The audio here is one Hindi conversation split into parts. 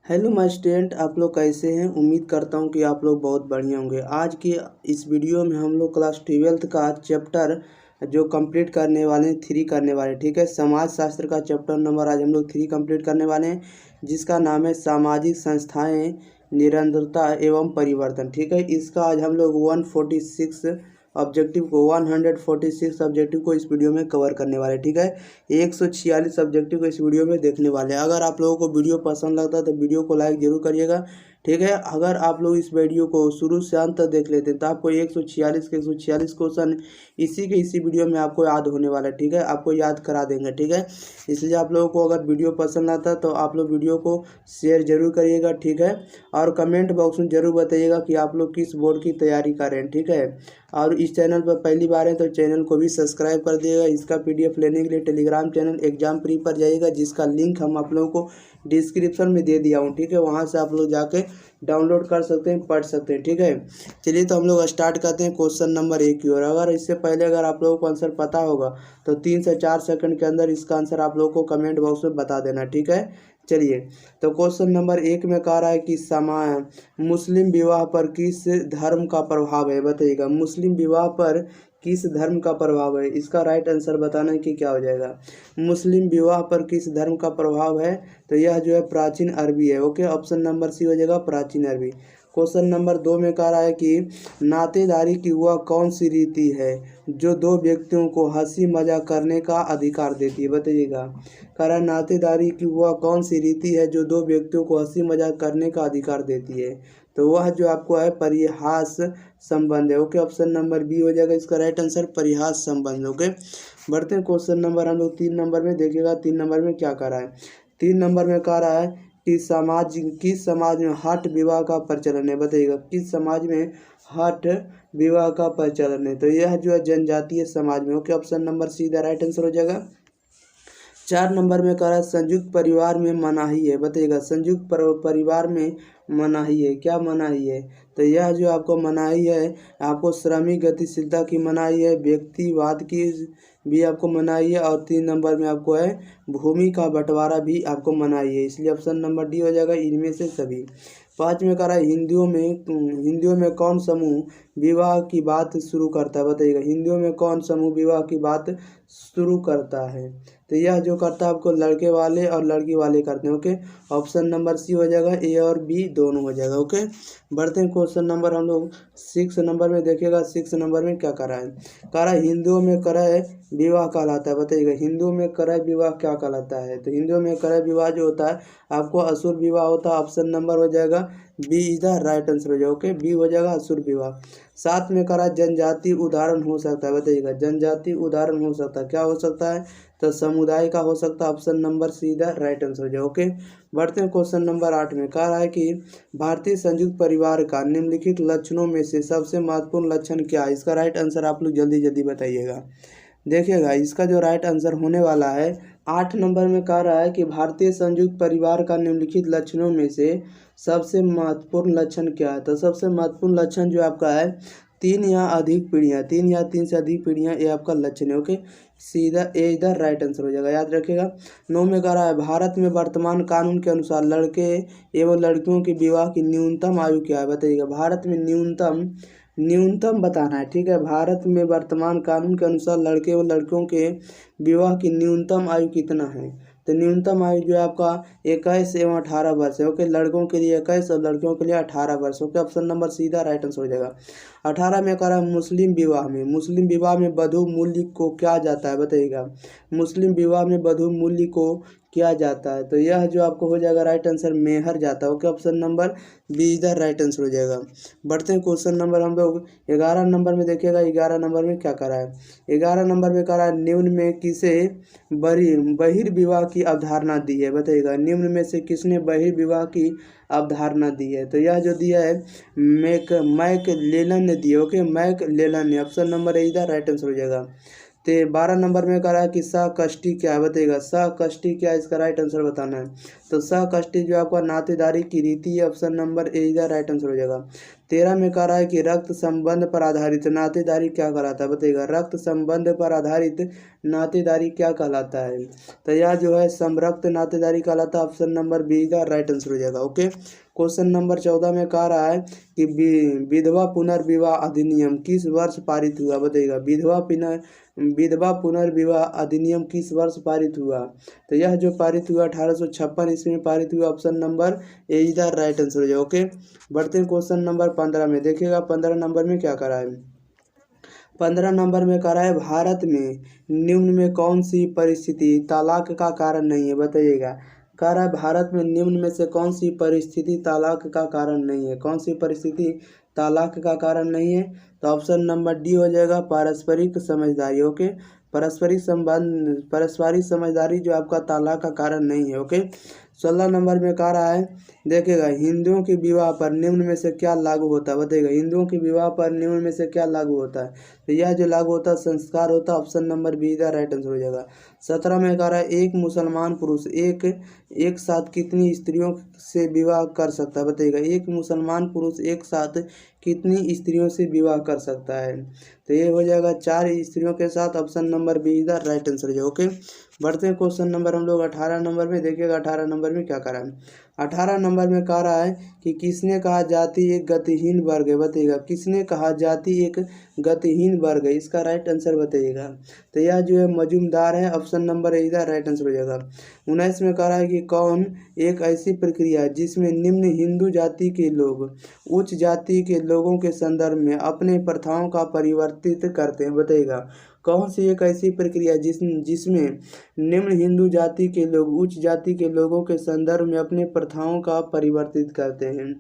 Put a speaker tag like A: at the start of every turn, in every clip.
A: हेलो माय स्टूडेंट, आप लोग कैसे हैं। उम्मीद करता हूं कि आप लोग बहुत बढ़िया होंगे। आज की इस वीडियो में हम लोग क्लास 12th का चैप्टर जो कंप्लीट करने वाले हैं 3 करने वाले हैं। ठीक है, समाज शास्त्र का चैप्टर नंबर आज हम लोग 3 कंप्लीट करने वाले हैं, जिसका नाम है सामाजिक संस्थाएं, निरंतरता एवं परिवर्तन। ठीक है, इसका आज हम लोग 146 ऑब्जेक्टिव को 146 ऑब्जेक्टिव को इस वीडियो में कवर करने वाले। ठीक है, 146 ऑब्जेक्टिव को इस वीडियो में देखने वाले हैं। अगर आप लोगों को वीडियो पसंद लगता है तो वीडियो को लाइक जरूर करिएगा। ठीक है, अगर आप लोग इस वीडियो को शुरू से अंत तक देख लेते हैं तो आपको 146 के 146 क्वेश्चन इसी वीडियो में आपको याद होने वाला है। ठीक है, आपको याद करा देंगे। ठीक है, इसलिए आप लोगों को अगर वीडियो पसंद आता है तो आप लोग वीडियो को शेयर जरूर करिएगा। ठीक है, और कमेंट बॉक्स में जरूर बताइएगा कि आप लोग किस बोर्ड की तैयारी कर रहे हैं। ठीक है, और इस चैनल पर पहली बार है तो चैनल को भी सब्सक्राइब कर दिएगा। इसका पीडीएफ लेने के लिए टेलीग्राम चैनल एग्जाम प्री पर जाइएगा, जिसका लिंक हम आप लोगों को डिस्क्रिप्शन में दे दिया हूँ। ठीक है, वहाँ से आप लोग जाके डाउनलोड कर सकते हैं, पढ़ सकते हैं। ठीक है, चलिए तो हम लोग स्टार्ट करते हैं क्वेश्चन नंबर 1 की ओर। अगर इससे पहले अगर आप लोगों को आंसर पता होगा तो 3 से 4 सेकंड के अंदर इसका आंसर आप लोगों को कमेंट बॉक्स में बता देना। ठीक है, चलिए तो क्वेश्चन नंबर 1 में कह रहा है कि मुस्लिम विवाह पर किस धर्म का प्रभाव है, बताइएगा। मुस्लिम विवाह पर किस धर्म का प्रभाव है, इसका राइट आंसर बताना है कि क्या हो जाएगा। मुस्लिम विवाह पर किस धर्म का प्रभाव है, तो यह जो है प्राचीन अरबी है। ओके, ऑप्शन नंबर सी हो जाएगा प्राचीन अरबी। क्वेश्चन नंबर 2 में कह रहा है कि नातेदारी की वह कौन सी रीति है जो दो व्यक्तियों को हंसी मजाक करने का अधिकार देती है, बताइएगा। कह रहा है नातेदारी की वह कौन सी रीति है जो दो व्यक्तियों को हंसी मजाक करने का अधिकार देती है, तो वह जो आपको है परिहास संबंध है। ओके, ऑप्शन नंबर बी हो जाएगा इसका राइट आंसर, परिहास संबंध। ओके, बढ़ते हैं क्वेश्चन नंबर हम लोग 3 नंबर में देखिएगा। 3 नंबर में क्या कह रहा है, 3 नंबर में कह रहा है कि किस समाज में हठ विवाह का प्रचलन है, बताइएगा। किस समाज में हठ विवाह का प्रचलन है, तो यह जो है जनजातीय समाज में। Okay, option number see the right answer हो जाएगा। 4 नंबर में कह रहा है संयुक्त परिवार में मनाही है, बताइएगा। संयुक्त परिवार में मनाही है, क्या मनाही है, तो यह जो आपको मनाही है, आपको श्रमिक गतिशीलता की मनाही है, व्यक्तिवाद की भी आपको मनाही है, और 3 नंबर में आपको है भूमि का बंटवारा भी आपको मनाही है। इसलिए ऑप्शन नंबर डी हो जाएगा इनमें से सभी। 5 में कह रहा है हिंदुओं में कौन समूह विवाह की बात शुरू करता है, बताइएगा। हिंदुओं में कौन समूह विवाह की बात शुरू करता है, तो यह जो करता है आपको लड़के वाले और लड़की वाले करते हैं। ओके, ऑप्शन नंबर सी हो जाएगा, ए और बी दोनों हो जाएगा। ओके, बढ़ते हैं क्वेश्चन नंबर हम लोग 6 नंबर में देखिएगा। 6 नंबर में क्या कर रहा है, कह रहा है हिंदुओं में क्रय विवाह कहलाता है, बताइएगा। हिंदुओं में क्रय विवाह क्या कहलाता है, तो हिंदुओं में क्रय विवाह जो होता है आपको असुर विवाह होता है। ऑप्शन नंबर हो जाएगा B is the right answer हो जाएगा। ओके, बी हो जाएगा असुर विवाह। 7 में कह रहा है जनजाति उदाहरण हो सकता है, बताइएगा। जनजाति उदाहरण हो सकता है, क्या हो सकता है, तो समुदाय का हो सकता है। Option number see the right answer हो जाए। ओके, बढ़ते हैं क्वेश्चन नंबर 8 में। कह रहा है कि भारतीय संयुक्त परिवार का निम्नलिखित लक्षणों में से सबसे महत्वपूर्ण लक्षण क्या है, इसका राइट आंसर आप लोग जल्दी जल्दी बताइएगा। देखिएगा, इसका जो राइट आंसर होने वाला है 8 नंबर में कह रहा है कि भारतीय संयुक्त परिवार का निम्नलिखित लक्षणों में से सबसे महत्वपूर्ण लक्षण क्या है, तो सबसे महत्वपूर्ण लक्षण जो आपका है 3 या अधिक पीढ़ियाँ, 3 या 3 से अधिक पीढ़ियाँ, ये आपका लक्षण है। ओके, सीधा ए इधर राइट आंसर हो जाएगा, याद रखिएगा। 9 में कह रहा है भारत में वर्तमान कानून के अनुसार लड़के एवं लड़कियों के विवाह की न्यूनतम आयु क्या है, बताइएगा। भारत में न्यूनतम बताना है। ठीक है, भारत में वर्तमान कानून के अनुसार लड़के एवं लड़कियों के विवाह की न्यूनतम आयु कितना है, तो न्यूनतम आयु जो है आपका 21 एवं 18 वर्ष है। ओके, लड़कों के लिए 21 और लड़कियों के लिए 18 वर्ष। ओके, ऑप्शन नंबर सीधा राइट आंसर हो जाएगा। 18 में कह रहा है मुस्लिम विवाह में वधू मूल्य को क्या जाता है, बताइएगा। मुस्लिम विवाह में वधू मूल्य को क्या जाता है, तो यह जो आपको हो जाएगा राइट आंसर मेहर जाता है। ओके, ऑप्शन नंबर बी इधर राइट आंसर हो जाएगा। बढ़ते हैं क्वेश्चन नंबर हम लोग 11 नंबर में देखिएगा। 11 नंबर में क्या करा है, 11 नंबर में करा है निम्न में किसे बहिर्विवाह की अवधारणा दी है, बताइएगा। निम्न में से किसने बहिर्विवाह की अवधारणा दी है, तो यह जो दिया है मैक लेलन ने दी है। ओके, मैक लेलन ने, ऑप्शन नंबर ए इधर राइट आंसर हो जाएगा। तो 12 नंबर में कह रहा है कि सहकष्टी क्या है, बताइएगा सहकष्टी क्या है, इसका राइट आंसर बताना है। तो सहकष्टी जो आपका नातेदारी की रीति है, ऑप्शन नंबर ए इधर राइट आंसर हो जाएगा। 13 में कह रहा है कि रक्त संबंध पर आधारित नातेदारी क्या कहलाता है, बताइएगा रक्त संबंध पर आधारित नातेदारी क्या कहलाता है। तो यह जो है समरक्त नातेदारी कहलाता है, ऑप्शन नंबर बी इधर राइट आंसर हो जाएगा। ओके, क्वेश्चन नंबर 14 में कह रहा है कि विधवा पुनर्विवाह अधिनियम किस वर्ष पारित हुआ, बताइएगा विधवा पुनर्विवाह अधिनियम किस वर्ष पारित हुआ। तो यह जो पारित हुआ 1856 ईस्वी में पारित हुआ, ऑप्शन नंबर ए इधर राइट आंसर हो जाए। ओके, बढ़ते हैं क्वेश्चन नंबर 15 में। देखिएगा 15 नंबर में क्या करा है। 15 नंबर में कह रहा है भारत में निम्न में कौन सी परिस्थिति तलाक का कारण नहीं है, बताइएगा। कह रहा है भारत में निम्न में से कौन सी परिस्थिति तलाक का कारण नहीं है, कौन सी परिस्थिति तलाक का कारण नहीं है। तो ऑप्शन नंबर डी हो जाएगा पारस्परिक समझदारी। ओके, पारस्परिक समझदारी जो आपका तलाक का कारण नहीं है। ओके, 16 नंबर में कह रहा है, देखिएगा हिंदुओं के विवाह पर निम्न में से क्या लागू होता है, बताइएगा हिंदुओं के विवाह पर निम्न में से क्या लागू होता है। तो यह जो लागू होता है संस्कार होता है, ऑप्शन नंबर बी इधर राइट आंसर हो जाएगा। 17 में कह रहा है एक मुसलमान पुरुष एक साथ कितनी स्त्रियों से विवाह कर सकता है, बताइएगा एक मुसलमान पुरुष एक साथ कितनी स्त्रियों से विवाह कर सकता है। तो ये हो जाएगा 4 स्त्रियों के साथ, ऑप्शन नंबर बी इधर राइट आंसर हो जाएगा। ओके, बढ़ते हैं क्वेश्चन नंबर हम लोग 18 नंबर में। देखिएगा 18 नंबर में क्या करा है। 18 नंबर में कह रहा है कि किसने कहा जाति एक गतिहीन वर्ग है, बताइएगा किसने कहा जाति एक गतिहीन वर्ग है, इसका राइट आंसर बताइएगा। तो यह जो है मजूमदार है, ऑप्शन नंबर ए इधर राइट आंसर हो जाएगा। 19 में कह रहा है कि कौन एक ऐसी प्रक्रिया है जिसमें निम्न हिंदू जाति के लोग उच्च जाति के लोगों के संदर्भ में अपने प्रथाओं का परिवर्तित करते हैं, बताइएगा कौन सी एक ऐसी प्रक्रिया जिसमें निम्न हिंदू जाति के लोग उच्च जाति के लोगों के संदर्भ में अपने प्रथाओं का परिवर्तित करते हैं,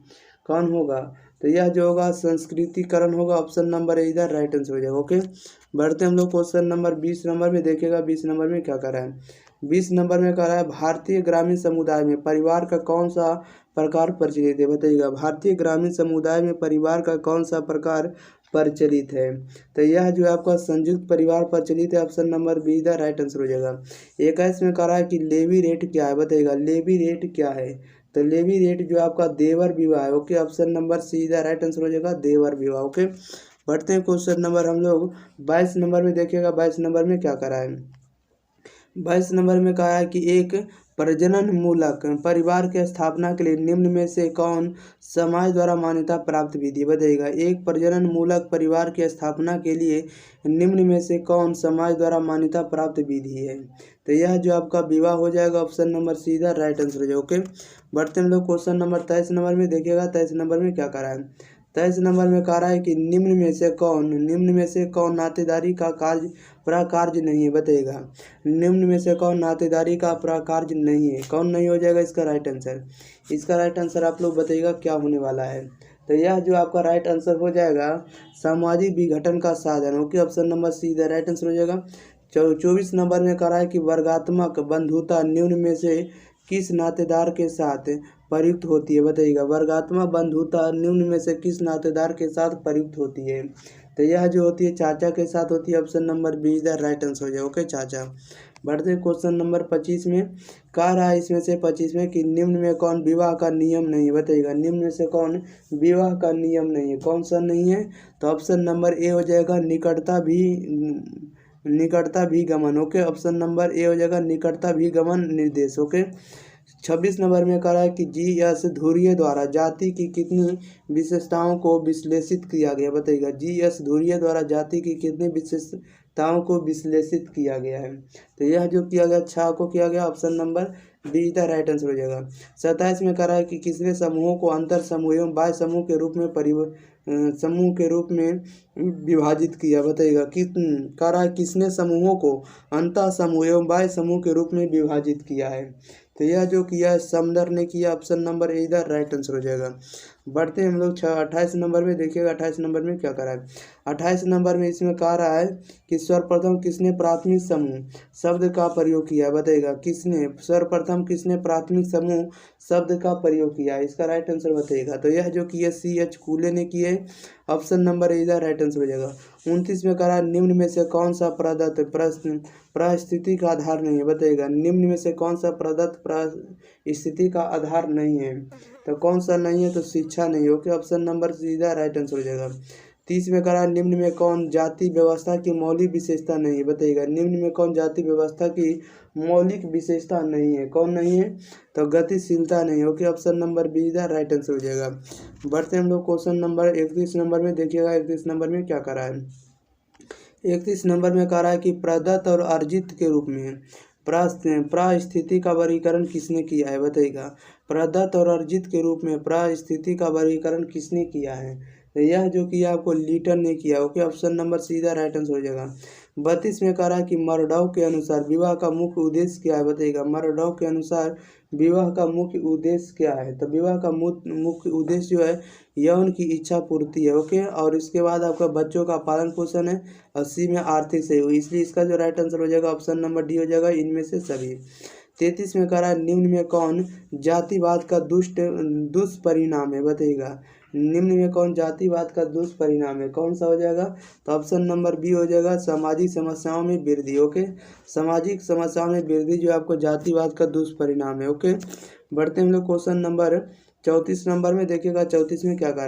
A: कौन होगा। तो यह जो होगा संस्कृतिकरण होगा, ऑप्शन नंबर ए इधर राइट आंसर हो जाएगा। ओके, बढ़ते हम लोग क्वेश्चन नंबर 20 नंबर में। देखिएगा 20 नंबर में क्या कर रहा है। 20 नंबर में कह रहा है भारतीय ग्रामीण समुदाय में परिवार का कौन सा प्रकार प्रचलित है, बताइएगा भारतीय ग्रामीण समुदाय में परिवार का कौन सा प्रकार प्रचलित है। तो यह जो है आपका संयुक्त परिवार प्रचलित है, ऑप्शन नंबर बी इधर राइट आंसर हो जाएगा। 21 में कह रहा है कि लेवी रेट क्या है, बताइएगा लेवी रेट क्या है। तो लेवी रेट जो आपका देवर विवाह है। ओके, ऑप्शन नंबर सी इधर राइट आंसर हो जाएगा देवर विवाह। ओके, बढ़ते हैं क्वेश्चन नंबर हम लोग 22 नंबर में। देखिएगा 22 नंबर में क्या करा है। 22 नंबर में कहा है कि एक प्रजनन मूलक परिवार की स्थापना के लिए निम्न में से कौन समाज द्वारा मान्यता प्राप्त विधि, बताइएगा एक प्रजनन मूलक परिवार की स्थापना के लिए निम्न में से कौन समाज द्वारा मान्यता प्राप्त विधि है। तो यह जो आपका विवाह हो जाएगा, ऑप्शन नंबर सी इधर राइट आंसर हो जाएगा। ओके, बढ़ते हम लोग क्वेश्चन नंबर 23 नंबर में। देखिएगा 23 नंबर में क्या करा है। 23 नंबर में कह रहा है कि निम्न में से कौन नातेदारी का प्रकार्य नहीं है, बताइएगा निम्न में से कौन नातेदारी का प्रकार्य नहीं है, कौन नहीं हो जाएगा इसका राइट आंसर। इसका राइट आंसर आप लोग बताइएगा क्या होने वाला है। तो यह जो आपका राइट आंसर हो जाएगा सामाजिक विघटन का साधन। ओके, ऑप्शन नंबर सी इधर राइट आंसर हो जाएगा। 24 नंबर में कह रहा है कि वर्गात्मक बंधुता निम्न में से किस नातेदार के साथ प्रयुक्त होती है, बताइएगा वर्गात्मक बंधुता निम्न में से किस नातेदार के साथ प्रयुक्त होती है। तो यह जो होती है चाचा के साथ होती है, ऑप्शन नंबर बी इधर राइट आंसर हो जाए। ओके, चाचा। बढ़ते क्वेश्चन नंबर 25 में। कह रहा है इसमें से 25 में कि निम्न में कौन विवाह का नियम नहीं, बताइएगा निम्न में से कौन विवाह का नियम नहीं है, कौन सा नहीं है। तो ऑप्शन नंबर ए हो जाएगा निकटता भी गमन। ओके, ऑप्शन नंबर ए हो जाएगा निकटता भी गमन निर्देश। ओके, 26 नंबर में कह रहा है कि जी.एस. धुर्वे द्वारा जाति की कितनी विशेषताओं को विश्लेषित किया गया, बताइएगा जी.एस. धुर्वे द्वारा जाति की कितनी विशेषताओं को विश्लेषित किया गया है। तो यह जो किया गया 6 को किया गया, ऑप्शन नंबर डी इधर राइट आंसर हो जाएगा। 27 में कह रहा है कि किसने समूहों को अंतर समूह एवं बाह्य समूह के रूप में विभाजित किया, बताइएगा कह रहा है किसने समूहों को अंतर समूह एवं बाह्य समूह के रूप में विभाजित किया है। तो यह जो किया है समदर ने किया, ऑप्शन नंबर ए इधर राइट आंसर हो जाएगा। बढ़ते हैं हम लोग 28 नंबर में। देखिएगा 28 नंबर में क्या करा है। 28 नंबर में इसमें कह रहा है कि सर्वप्रथम किसने प्राथमिक समूह शब्द का प्रयोग किया, बताइएगा किसने सर्वप्रथम किसने प्राथमिक समूह शब्द का प्रयोग किया है? इसका राइट आंसर बताइएगा। तो यह जो कि CH कूले ने किए, ऑप्शन नंबर ए इधर राइट आंसर हो जाएगा। 29 में करा निम्न में से कौन सा प्रदत्त प्रश्न परिस्थिति का आधार नहीं है? बताइएगा, निम्न में से कौन सा प्रदत्त परिस्थिति का आधार नहीं है? तो कौन सा नहीं है? तो शिक्षा नहीं है। ओके, ऑप्शन नंबर सीधा राइट आंसर हो जाएगा। 30 में करा निम्न में कौन जाति व्यवस्था की मौलिक विशेषता नहीं है? बताइएगा, निम्न में कौन जाति व्यवस्था की मौलिक विशेषता नहीं है? कौन नहीं है? तो गतिशीलता नहीं है। ओके, ऑप्शन नंबर बी इधर राइट आंसर हो जाएगा। बढ़ते हम लोग क्वेश्चन नंबर 31 नंबर में। देखिएगा 31 नंबर में क्या करा है। 31 नंबर में कह रहा है कि प्रदत्त और अर्जित के रूप में परिस्थिति का वर्गीकरण किसने किया है? बताइएगा, प्रदत्त और अर्जित के रूप में परिस्थिति का वर्गीकरण किसने किया है? तो यह जो किया आपको लीटन ने किया। ओके, ऑप्शन नंबर सीधा राइट आंसर हो जाएगा। 32 में कह रहा है कि मरडॉ के अनुसार विवाह का मुख्य उद्देश्य क्या है? बताइएगा, मरडॉ के अनुसार विवाह का मुख्य उद्देश्य क्या है? तो विवाह का मुख्य उद्देश्य जो है यौन की इच्छा पूर्ति है। ओके, और इसके बाद आपका बच्चों का पालन पोषण है और सी में आर्थिक सहयोग, इसलिए इसका जो राइट आंसर हो जाएगा ऑप्शन नंबर डी हो जाएगा, इनमें से सभी। 33 में कह रहा है निम्न में कौन जातिवाद का दुष्परिणाम है? बताइएगा, निम्न में कौन जातिवाद का दुष्परिणाम है? कौन सा हो जाएगा? तो ऑप्शन नंबर बी हो जाएगा, सामाजिक समस्याओं में वृद्धि। ओके, सामाजिक समस्याओं में वृद्धि जो आपको जातिवाद का दुष्परिणाम है। ओके, बढ़ते हम लोग क्वेश्चन नंबर 34 नंबर में। देखिएगा 34 में क्या कह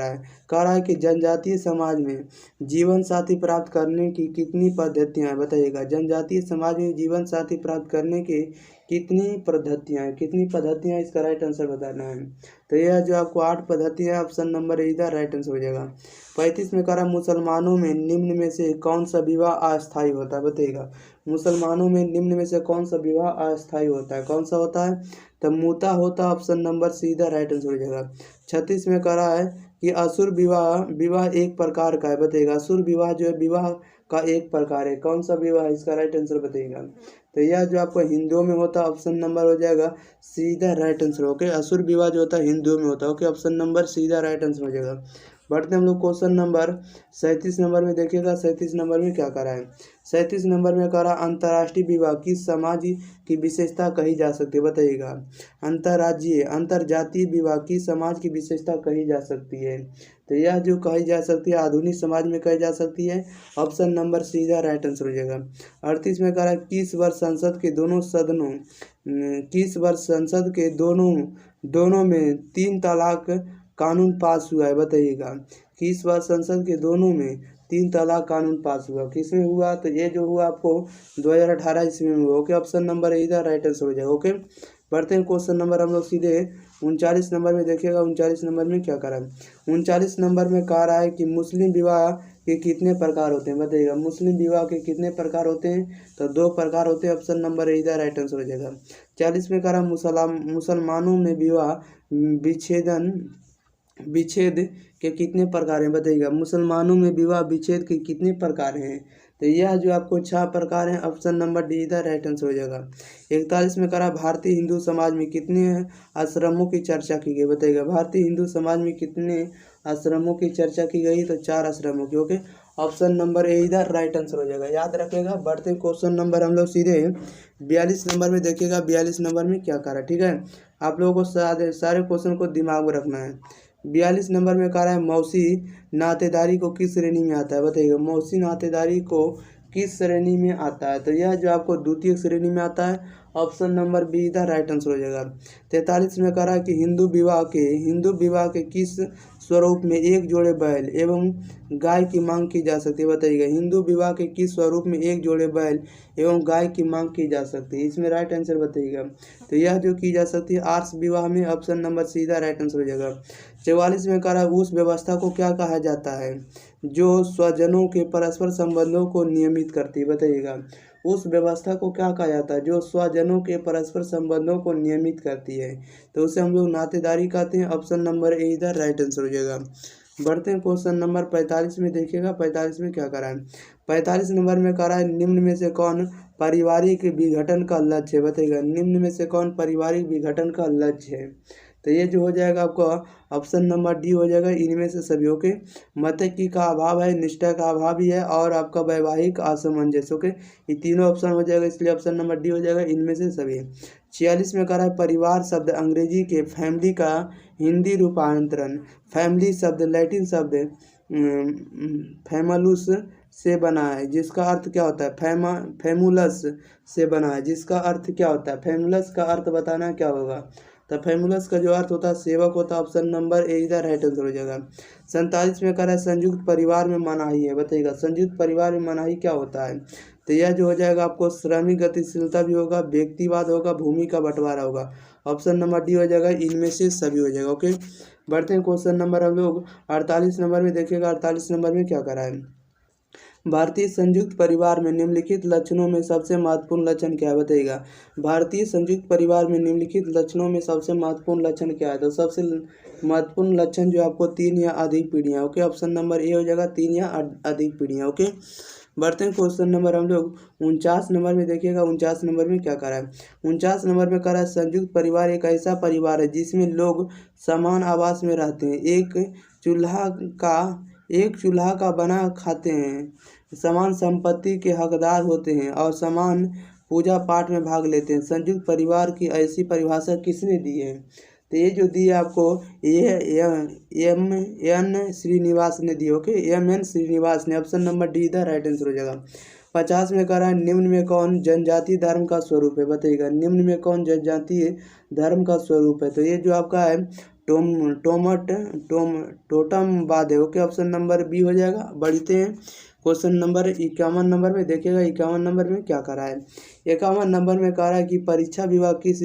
A: रहा है कि जनजातीय समाज में जीवन साथी प्राप्त करने की कितनी पद्धतियाँ हैं? बताइएगा, जनजातीय समाज में जीवन साथी प्राप्त करने के कितनी पद्धतियाँ हैं? कितनी पद्धतियाँ, इसका राइट आंसर बताना है। तो यह जो आपको 8 पद्धतियाँ है, ऑप्शन नंबर इधर राइट आंसर हो जाएगा। 35 में कह रहा मुसलमानों में निम्न में से कौन सा विवाह अस्थायी होता है? बताइएगा, मुसलमानों में निम्न में से कौन सा विवाह अस्थायी होता है? कौन सा होता है? तो मूता होता, ऑप्शन नंबर सीधा राइट आंसर हो जाएगा। 36 में कह रहा है कि असुर विवाह एक प्रकार का है। बताइएगा, असुर विवाह जो है विवाह का एक प्रकार है। कौन सा विवाह है? इसका राइट आंसर बताइएगा। तो यह जो आपको हिंदुओं में होता है, ऑप्शन नंबर हो जाएगा सीधा राइट आंसर। ओके, असुर विवाह जो होता है हिंदुओं में होता है। ओके, ऑप्शन नंबर सीधा राइट आंसर हो जाएगा। बढ़ते हम लोग क्वेश्चन नंबर 37 नंबर में। देखिएगा 37 नंबर में क्या करा है। 37 नंबर में करा अंतर्राष्ट्रीय विवाह किस समाज की विशेषता कही जा सकती है? बताइएगा, अंतर्राज्यीय अंतर्जातीय विवाह किस समाज की विशेषता कही जा सकती है? तो यह जो कही जा सकती है आधुनिक समाज में कही जा सकती है, ऑप्शन नंबर सीधा राइट आंसर हो जाएगा। 38 में कह रहा है किस वर्ष संसद के दोनों में 3 तलाक कानून पास हुआ है? बताइएगा, किस वर्ष संसद के दोनों में 3 तलाक कानून पास हुआ? किसमें हुआ? तो ये जो हुआ आपको 2018 ईस्वी में हुआ। ओके, ऑप्शन नंबर इधर राइट आंसर हो जाएगा। ओके, बढ़ते हैं क्वेश्चन नंबर हम लोग सीधे 39 नंबर में। देखिएगा 39 नंबर में क्या करा है। 39 नंबर में कह रहा है कि मुस्लिम विवाह के कितने प्रकार होते हैं? बताइएगा, मुस्लिम विवाह के कितने प्रकार होते हैं? तो 2 प्रकार होते हैं, ऑप्शन नंबर इधर राइट आंसर हो जाएगा। 40 में कह रहा मुसलमानों में विवाह विच्छेद के कितने प्रकार हैं? बताइएगा, मुसलमानों में विवाह विच्छेद के कितने प्रकार हैं? तो यह जो आपको 6 प्रकार हैं, ऑप्शन नंबर डी इधर राइट आंसर हो जाएगा। 41 में करा भारतीय हिंदू समाज में कितने आश्रमों की चर्चा की गई? बताइएगा, भारतीय हिंदू समाज में कितने आश्रमों की चर्चा की गई? तो 4 आश्रमों की। ओके, ऑप्शन नंबर ए इधर राइट आंसर हो जाएगा, याद रखिएगा। बढ़ते क्वेश्चन नंबर हम लोग सीधे 42 नंबर में। देखिएगा 42 नंबर में क्या करा, ठीक है। आप लोगों को सारे क्वेश्चन को दिमाग में रखना है। 42 नंबर में कह रहा है मौसी नातेदारी को किस श्रेणी में आता है? बताइएगा, मौसी नातेदारी को किस श्रेणी में आता है? तो यह जो आपको द्वितीय श्रेणी में आता है, ऑप्शन नंबर बी इधर राइट आंसर हो जाएगा। 43 में कह रहा है कि हिंदू विवाह के किस स्वरूप में एक जोड़े बैल एवं गाय की मांग की जा सकती है? बताइएगा, हिंदू विवाह के किस स्वरूप में एक जोड़े बैल एवं गाय की मांग की जा सकती है? इसमें राइट आंसर बताइएगा। तो यह जो की जा सकती है आर्ष विवाह में, ऑप्शन नंबर सीधा राइट आंसर हो जाएगा। 44 में कह रहा है उस व्यवस्था को क्या कहा जाता है जो स्वजनों के परस्पर संबंधों को नियमित करती है? बताइएगा, उस व्यवस्था को क्या कहा जाता है जो स्वजनों के परस्पर संबंधों को नियमित करती है? तो उसे हम लोग नातेदारी कहते हैं, ऑप्शन नंबर ए इधर राइट आंसर हो जाएगा। बढ़ते हैं क्वेश्चन नंबर 45 में। देखिएगा 45 में क्या करा है। 45 नंबर में कह रहा है निम्न में से कौन पारिवारिक विघटन का लक्ष्य है? बताइएगा, निम्न में से कौन पारिवारिक विघटन का लक्ष्य है? तो ये जो हो जाएगा आपका ऑप्शन नंबर डी हो जाएगा, इनमें से सभी। ओके, मतैक्य का अभाव है, निष्ठा का अभाव भी है और आपका वैवाहिक असमंजस। ओके, ये तीनों ऑप्शन हो जाएगा, इसलिए ऑप्शन नंबर डी हो जाएगा, इनमें से सभी। 46 में कह रहा है परिवार शब्द अंग्रेजी के फैमिली का हिंदी रूपांतरण। फैमिली शब्द लैटिन शब्द फैमलुस से बना है, जिसका अर्थ क्या होता है, फैमुलस से बना है, जिसका अर्थ क्या होता है, फैमुलस का अर्थ बताना क्या होगा। तो फैमुलस का जो अर्थ होता है सेवक होता है। ऑप्शन नंबर ए इधर राइट आंसर हो जाएगा। 47 में कह रहा है संयुक्त परिवार में मनाही है, बताइएगा संयुक्त परिवार में मनाही क्या होता है। तो यह जो हो जाएगा आपको श्रमिक गतिशीलता भी होगा, व्यक्तिवाद होगा, भूमि का बंटवारा होगा। ऑप्शन नंबर डी हो जाएगा, इनमें से सभी हो जाएगा। ओके, बढ़ते हैं क्वेश्चन नंबर हम लोग 48 नंबर में देखिएगा। 48 नंबर में क्या करा है, भारतीय संयुक्त परिवार में निम्नलिखित लक्षणों में सबसे महत्वपूर्ण लक्षण क्या है, बताइएगा। भारतीय संयुक्त परिवार में निम्नलिखित लक्षणों में सबसे महत्वपूर्ण लक्षण क्या है। तो सबसे महत्वपूर्ण लक्षण जो आपको 3 या अधिक पीढ़ियाँ। ओके, ऑप्शन नंबर ए हो जाएगा 3 या अधिक पीढ़ियाँ। ओके, बढ़ते हैं क्वेश्चन नंबर हम लोग 49 नंबर में देखिएगा। 49 नंबर में क्या करा है, 49 नंबर में करा है संयुक्त परिवार एक ऐसा परिवार है जिसमें लोग समान आवास में रहते हैं, एक चूल्हा का बना खाते हैं, समान संपत्ति के हकदार होते हैं और समान पूजा पाठ में भाग लेते हैं। संयुक्त परिवार की ऐसी परिभाषा किसने दी है। तो ये जो दी है आपको ये M.N. श्रीनिवास ने दी। Okay, M.N. श्रीनिवास ने। ऑप्शन नंबर डी इधर राइट आंसर हो जाएगा। 50 में कह रहा है निम्न में कौन जनजातीय धर्म का स्वरूप है, बताइएगा निम्न में कौन जनजातीय धर्म का स्वरूप है। तो ये जो आपका है टोटमवाद है। ओके, ऑप्शन नंबर बी हो जाएगा। बढ़ते हैं क्वेश्चन नंबर 51 नंबर में देखिएगा। 51 नंबर में क्या करा है, 51 नंबर में कह रहा है कि परीक्षा विवाह किस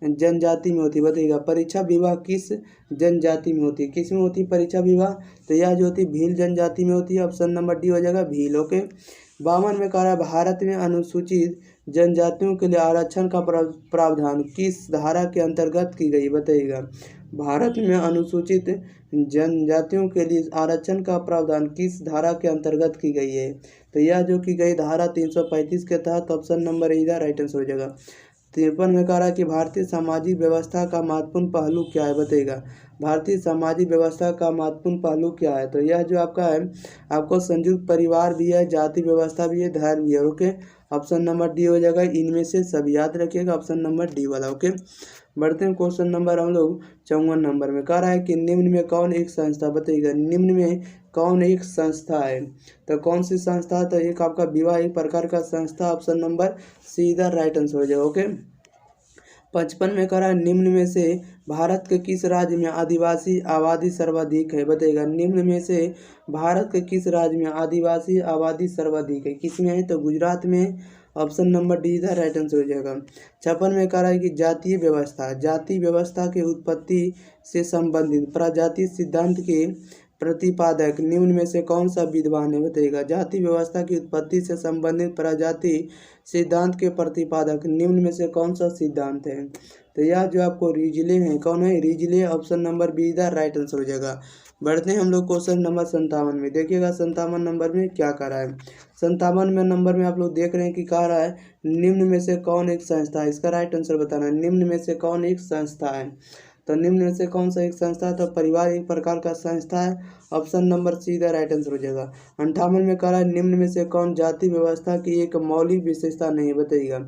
A: जनजाति में होती है, बताइएगा परीक्षा विवाह किस जनजाति में होती है, किस में होती है परीक्षा विवाह। तो यह जो होती है भील जनजाति में होती है। ऑप्शन नंबर डी हो जाएगा भील। ओके, 52 में कह रहा है भारत में अनुसूचित जनजातियों के लिए आरक्षण का प्रावधान किस धारा के अंतर्गत की गई, बताइएगा भारत में अनुसूचित जनजातियों के लिए आरक्षण का प्रावधान किस धारा के अंतर्गत की गई है। तो यह जो की गई धारा 335 के तहत। ऑप्शन नंबर इधर राइट आंसर हो जाएगा। 53 में कह रहा है कि भारतीय सामाजिक व्यवस्था का महत्वपूर्ण पहलू क्या है, बताइएगा भारतीय सामाजिक व्यवस्था का महत्वपूर्ण पहलू क्या है। तो यह जो आपका है आपको संयुक्त परिवार भी है, जाति व्यवस्था भी है, धर्म भी है। ओके, ऑप्शन नंबर डी हो जाएगा, इनमें से सब याद रखिएगा ऑप्शन नंबर डी वाला। ओके, बढ़ते हैं क्वेश्चन नंबर हम लोग 54 नंबर में। कह रहा है कि निम्न में कौन एक संस्था, बताइएगा निम्न में कौन एक संस्था है। तो कौन सी संस्था, तो एक आपका विवाह एक प्रकार का संस्था। ऑप्शन नंबर सी इधर राइट आंसर हो जाएगा। ओके, 55 में कह रहा है निम्न में से भारत के किस राज्य में आदिवासी आबादी सर्वाधिक है, बताइएगा निम्न में से भारत के किस राज्य में आदिवासी आबादी सर्वाधिक है, किस में है। तो गुजरात में। ऑप्शन नंबर डी इधर राइट आंसर हो जाएगा। 56 में कह रहा है कि जातीय व्यवस्था के उत्पत्ति से संबंधित प्रजाति सिद्धांत के प्रतिपादक निम्न में से कौन सा विद्वान है, बताइएगा जाति व्यवस्था की उत्पत्ति से संबंधित प्रजाति सिद्धांत के प्रतिपादक निम्न में से कौन सा सिद्धांत है। तो यह जो आपको रिजले हैं, कौन है रिजले। ऑप्शन नंबर बी इधर राइट आंसर हो जाएगा। बढ़ते हैं हम लोग क्वेश्चन नंबर 57 में देखिएगा। 57 नंबर में क्या कह रहा है, 57 में नंबर में आप लोग देख रहे हैं कि कह रहा है निम्न में से कौन एक संस्था है। इसका राइट आंसर बताना है निम्न में से कौन एक संस्था है। तो निम्न में से कौन सा एक संस्था है, तो परिवार एक प्रकार का संस्था है। ऑप्शन नंबर सी इधर राइट आंसर हो जाएगा। 58 में कह रहा है निम्न में से कौन जाति व्यवस्था की एक मौलिक विशेषता नहीं है, बताइएगा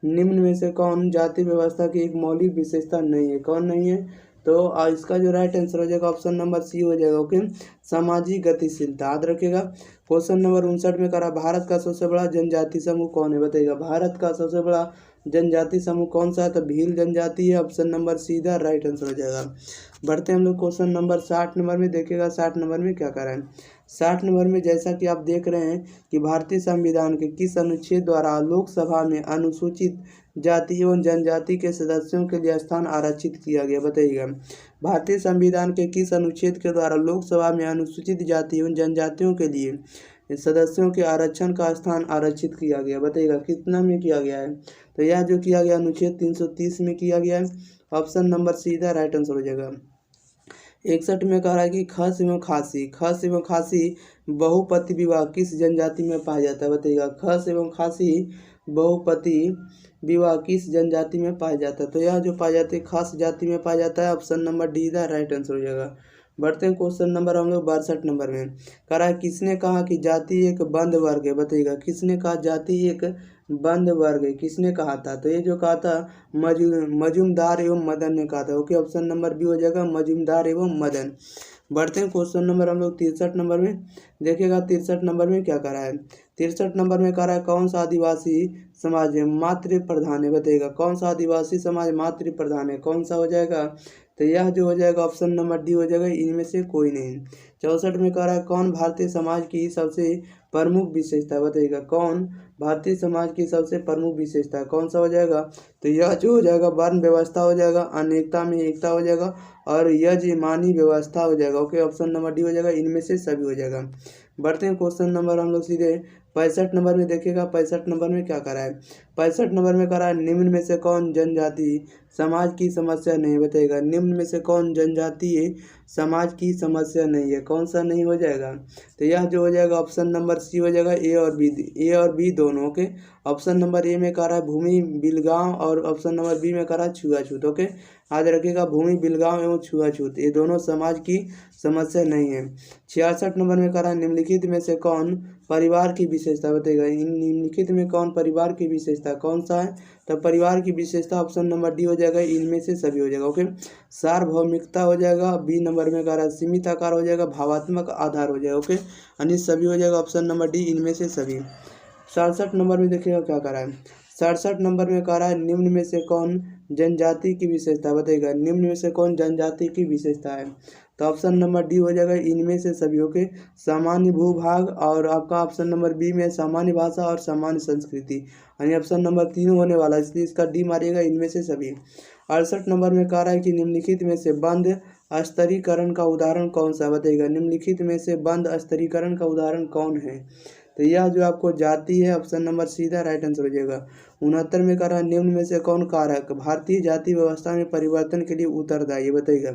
A: निम्न में से कौन जाति व्यवस्था की एक मौलिक विशेषता नहीं है, कौन नहीं है। तो इसका जो राइट आंसर हो जाएगा ऑप्शन नंबर सी हो जाएगा। ओके, सामाजिक गतिशीलता याद रखिएगा। क्वेश्चन नंबर 59 में करा भारत का सबसे बड़ा जनजाति समूह कौन है, बताइएगा भारत का सबसे बड़ा जनजाति समूह कौन सा है। तो भील जनजाति है। ऑप्शन नंबर सीधा राइट आंसर हो जाएगा। बढ़ते हैं हम लोग क्वेश्चन नंबर 60 नंबर में देखिएगा। 60 नंबर में क्या कर रहे हैं, 60 नंबर में जैसा कि आप देख रहे हैं कि भारतीय संविधान के किस अनुच्छेद द्वारा लोकसभा में अनुसूचित जाति एवं जनजाति के सदस्यों के लिए स्थान आरक्षित किया गया, बताइएगा भारतीय संविधान के किस अनुच्छेद के द्वारा लोकसभा में अनुसूचित जाति एवं जनजातियों के लिए सदस्यों के आरक्षण का स्थान आरक्षित किया गया, बताइएगा कितना में किया गया है। तो यह जो किया गया अनुच्छेद 330 में किया गया है। ऑप्शन नंबर सीधा राइट आंसर हो जाएगा। 61 में कह रहा है कि खस एवं खासी बहुपति विवाह किस जनजाति में पाया जाता है, बताइएगा खस एवं खासी बहुपति विवाह किस जनजाति में पाया जाता है। तो यह जो पाया जाता है खास जाति में पाया जाता है। Option number D the right answer हो जाएगा। बढ़ते हैं क्वेश्चन नंबर हम लोग 62 नंबर में। कह रहा है किसने कहा कि जाति एक बंद वर्ग है, बताइएगा किसने कहा जाति एक बंद वर्ग किसने कहा था? तो ये जो कहा था मजूमदार एवं मदन ने कहा था। ओके, ऑप्शन नंबर बी हो जाएगा मजूमदार एवं मदन। बढ़ते हैं क्वेश्चन नंबर हम लोग 63 नंबर में। देखिएगा 63 नंबर में क्या करा है। 63 नंबर में कह रहा है कौन सा आदिवासी समाज मातृ प्रधान है? बताइएगा कौन सा आदिवासी समाज मातृ प्रधान है, कौन सा हो जाएगा? तो यह जो हो जाएगा ऑप्शन नंबर डी हो जाएगा, इनमें से कोई नहीं। 64 में कह रहा है कौन भारतीय समाज की सबसे प्रमुख विशेषता? बताइएगा कौन भारतीय समाज की सबसे प्रमुख विशेषता, कौन सा हो जाएगा? तो यह जो हो जाएगा वर्ण व्यवस्था हो जाएगा, अनेकता में एकता हो जाएगा और यजमानी व्यवस्था हो जाएगा। ओके, ऑप्शन नंबर डी हो जाएगा, इनमें से सभी हो जाएगा। बढ़ते हैं क्वेश्चन नंबर हम लोग सीधे 65 नंबर में। देखिएगा 65 नंबर में क्या करा है। 65 नंबर में करा है निम्न में से कौन जनजाति समाज की समस्या नहीं? बताइएगा निम्न में से कौन जनजातीय समाज की समस्या नहीं है, कौन सा नहीं हो जाएगा? तो यह जो हो जाएगा ऑप्शन नंबर सी हो जाएगा, ए और बी दोनों। ओके, ऑप्शन नंबर ए में कह रहा है भूमि बिलगांव और ऑप्शन नंबर बी में कह रहा है छुआछूत। ओके, याद रखिएगा भूमि बिलगांव एवं छुआछूत ये दोनों समाज की समस्या नहीं है। 66 नंबर में कह रहा है निम्नलिखित में से कौन परिवार की विशेषता? बताइएगा इन निम्नलिखित में कौन परिवार की विशेषता कौन सा है? तो परिवार की विशेषता ऑप्शन नंबर डी हो जाएगा, इनमें से सभी हो जाएगा। ओके, सार्वभौमिकता हो जाएगा, बी नंबर में कह रहा है सीमित आकार हो जाएगा, भावात्मक आधार हो जाएगा। ओके, यानी सभी हो जाएगा ऑप्शन नंबर डी, इनमें से सभी। 67 नंबर में देखिएगा क्या कह रहा है। 67 नंबर में कह रहा है निम्न में से कौन जनजाति की विशेषता? बताइएगा निम्न में से कौन जनजाति की विशेषता है? तो ऑप्शन नंबर डी हो जाएगा, इनमें से सभी। के सामान्य भूभाग और आपका ऑप्शन नंबर बी में सामान्य भाषा और सामान्य संस्कृति, यानी ऑप्शन नंबर 3 होने वाला है, इसलिए इसका डी मारिएगा, इनमें से सभी। 68 नंबर में कह रहा है कि निम्नलिखित में से बंद स्तरीकरण का उदाहरण कौन सा? बताइएगा निम्नलिखित में से बंद स्तरीकरण का उदाहरण कौन है? तो यह जो आपको जाति है ऑप्शन नंबर सीधा राइट आंसर हो जाएगा। 69 में कह रहा है निम्न में से कौन कारक भारतीय जाति व्यवस्था में परिवर्तन के लिए उत्तरदायी? बताइएगा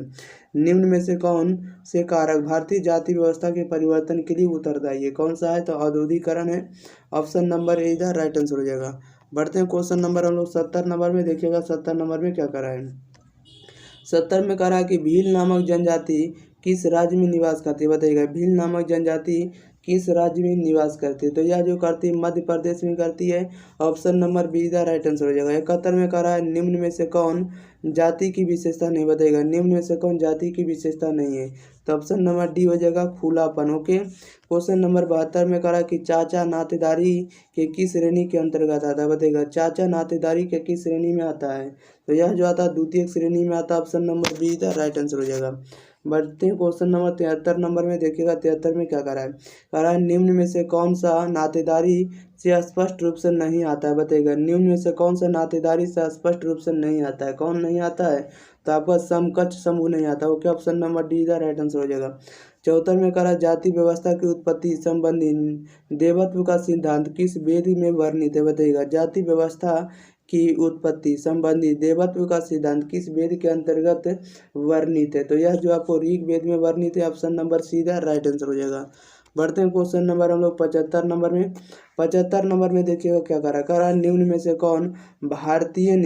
A: निम्न में से कौन से कारक भारतीय जाति व्यवस्था के परिवर्तन के लिए उत्तरदायी है, कौन सा है? तो औद्योगिकरण है, ऑप्शन नंबर ए इधर राइट आंसर हो जाएगा। बढ़ते हैं क्वेश्चन नंबर हम लोग 70 नंबर में। देखिएगा 70 नंबर में क्या करा है। 70 में कह रहा है कि भील नामक जनजाति किस राज्य में निवास करती है? बताइएगा भील नामक जनजाति किस राज्य में निवास करती है? तो यह जो करती है मध्य प्रदेश में करती है, option number be the right answer हो जाएगा। 71 में कह रहा है निम्न में से कौन जाति की विशेषता नहीं? बताइएगा निम्न में से कौन जाति की विशेषता नहीं है? तो ऑप्शन नंबर डी हो जाएगा खुलापन। ओके, क्वेश्चन नंबर 72 में कह रहा है कि चाचा नातेदारी के किस श्रेणी के अंतर्गत आता है? बताइएगा चाचा नातेदारी के किस श्रेणी में आता है? तो यह जो आता है द्वितीय श्रेणी में आता है, option number be the right answer हो जाएगा। बढ़ते हैं क्वेश्चन नंबर 73 नंबर में। देखिएगा 73 में क्या करा है। कह रहा है निम्न में से कौन सा नातेदारी से स्पष्ट रूप से नहीं आता है? बताइएगा निम्न में से कौन सा नातेदारी से स्पष्ट रूप से नहीं आता है? कौन नहीं आता है? तो आपका समकक्ष समूह नहीं आता। Okay, option number D the right answer हो जाएगा। 74 में कह रहा है जाति व्यवस्था की उत्पत्ति संबंधी देवत्व का सिद्धांत किस वेद में वर्णित है? बताइएगा जाति व्यवस्था की उत्पत्ति संबंधी देवत्व का सिद्धांत किस वेद के अंतर्गत वर्णित है? तो यह जो आपको ऋग वेद में वर्णित है, ऑप्शन नंबर सीधा राइट आंसर हो जाएगा। बढ़ते हैं क्वेश्चन नंबर हम लोग 75 नंबर में। 75 नंबर में देखिएगा क्या करा निम्न में से कौन भारतीय